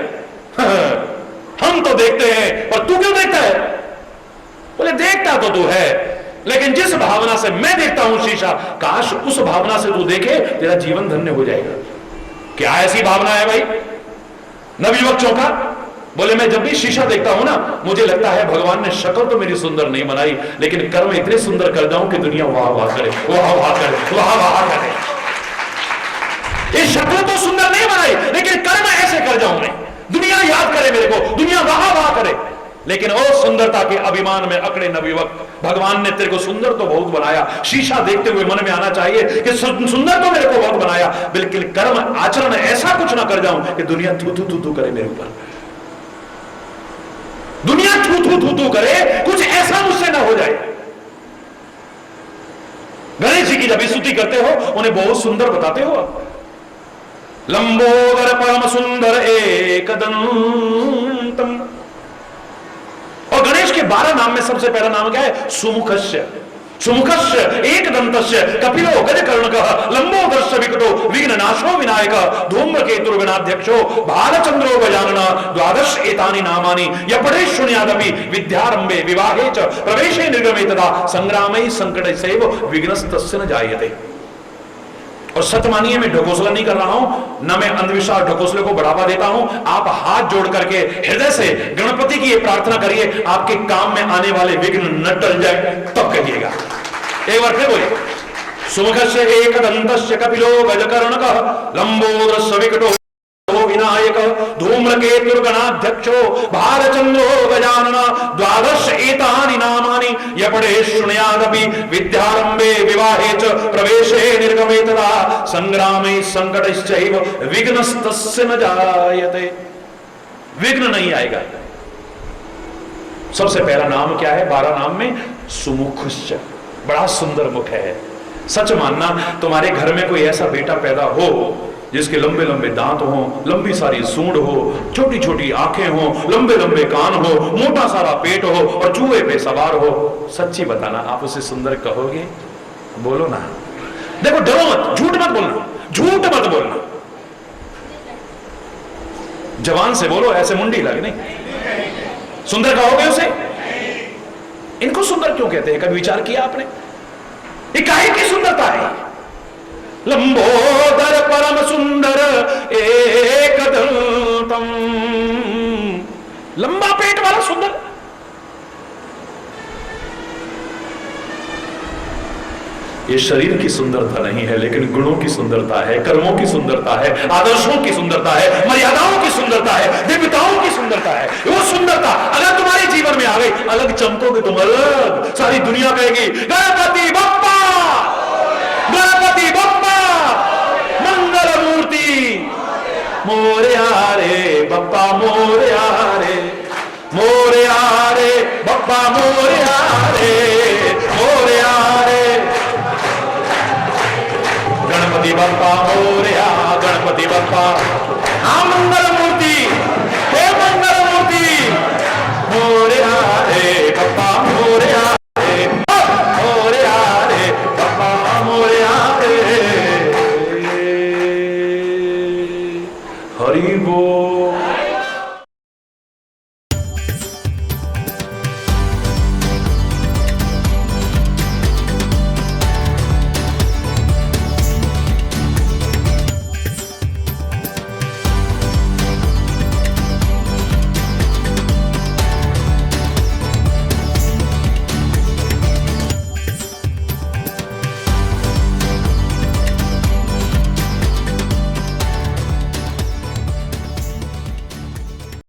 हम तो देखते हैं और तू क्यों देखता है? बोले देखता तो तू है, लेकिन जिस भावना से मैं देखता हूं शीशा, काश उस भावना से तू देखे, तेरा जीवन धन्य हो जाएगा। क्या ऐसी भावना है भाई? नवयुवक चौंका। बोले मैं जब भी शीशा देखता हूं ना, मुझे लगता है भगवान ने शक्ल तो मेरी सुंदर नहीं बनाई, लेकिन कर्म इतने सुंदर कर जाऊं कि दुनिया वाह वाह करे, वाह वाह करे, वाह वाह करे। ये शक्ल तो सुंदर नहीं बनाई, लेकिन कर्म ऐसे कर जाऊं मैं, दुनिया याद करे मेरे को, दुनिया वाह वाह करे। लेकिन ओ सुंदरता के अभिमान में अकड़े नवयुवक, भगवान ने तेरे को सुंदर तो बहुत बनाया, शीशा देखते हुए मन में आना चाहिए कि सुंदर तो मेरे को बहुत बनाया, बिल्कुल कर्म आचरण ऐसा कुछ ना कर जाऊं कि दुनिया थू थू थू थू करे मेरे ऊपर, दुनिया थू थू थू थू करे, कुछ ऐसा मुझसे ना हो जाए। गणेश जी की जब स्तुति करते हो, उन्हें बहुत सुंदर बताते हो। लंबोदर परम सुंदर एकदंतम। और गणेश के 12 नाम में सबसे पहला नाम क्या है? सुमुखस्य। सुमुखस्य एकदंतस्य कपिलो गजकर्णकः लंबोदरस्य विकटो विघ्ननाशो विनायकः धूम्रकेतुर्गणाध्यक्षो भालचंद्रो गजाननः द्वादश एतानि नामानि यः पठेत् शृणुयादपि विद्यारंभे विवाहे च प्रवेशे निर्गमे तथा संग्रामे संकटे सैव विघ्नस्तस्य न जायते। और सच मानिए, मैं ढकोसला नहीं कर रहा हूं, न मैं अंधविश्वास ढकोसले को बढ़ावा देता हूं। आप हाथ जोड़ करके हृदय से गणपति की ये प्रार्थना करिए, आपके काम में आने वाले विघ्न न टल जाए, तब कहिएगा। एक बार फिर बोलिए, सुमुखस्य एकदंतस्य कपिलो गजकर्णकः लंबोदरस्य विकटो विनायक धूम्रकेतुर्गणाध्यक्षो भालचंद्रो गजाननः द्वादश एतानि नामानि यः पठेत् शृणुयादपि विद्यारंभे विवाहे च प्रवेशे निर्गमे तथा संग्रामे संकटश्चैव विघ्नस्तस्य न जायते। विघ्न नहीं आएगा। सबसे पहला नाम क्या है 12 नाम में? सुमुखस्य। बड़ा सुंदर मुख है। सच मानना, तुम्हारे घर में कोई ऐसा बेटा पैदा हो जिसके लंबे लंबे दांत हो, लंबी सारी सूंड हो, छोटी छोटी आंखें हो, लंबे लंबे कान हो, मोटा सारा पेट हो और चूहे पे सवार हो, सच्ची बताना आप उसे सुंदर कहोगे? बोलो ना। देखो, डरो मत, झूठ मत बोलना, झूठ मत बोलना। जवान से बोलो, ऐसे मुंडी लगे नहीं। सुंदर कहोगे उसे? इनको सुंदर क्यों कहते हैं? कभी विचार किया आपने? ये काहे की सुंदरता है? लंबोदर परम सुंदर एकदंतम। लंबा पेट वाला सुंदर। ये शरीर की सुंदरता नहीं है, लेकिन गुणों की सुंदरता है, कर्मों की सुंदरता है, आदर्शों की सुंदरता है, मर्यादाओं की सुंदरता है, दिव्यताओं की सुंदरता है। वो सुंदरता अगर तुम्हारे जीवन में आ गई, अलग चमकोगे तुम, अलग। सारी दुनिया कहेगी गणपति बप्पा, गणपति बप्पा, मंगल मूर्ति मोरया रे बप्पा, मोरया रे, मोरया बाप्पा मोरया रे, मोरया रे, गणपती बाप्पा मोरया, गणपती बाप्पा, हा मंगल मूर्ती, हे मंगल मूर्ती, मोरया रे बाप्पा मोरया रे, मोरया रे बाप्पा मोरया रे, हरी बोल.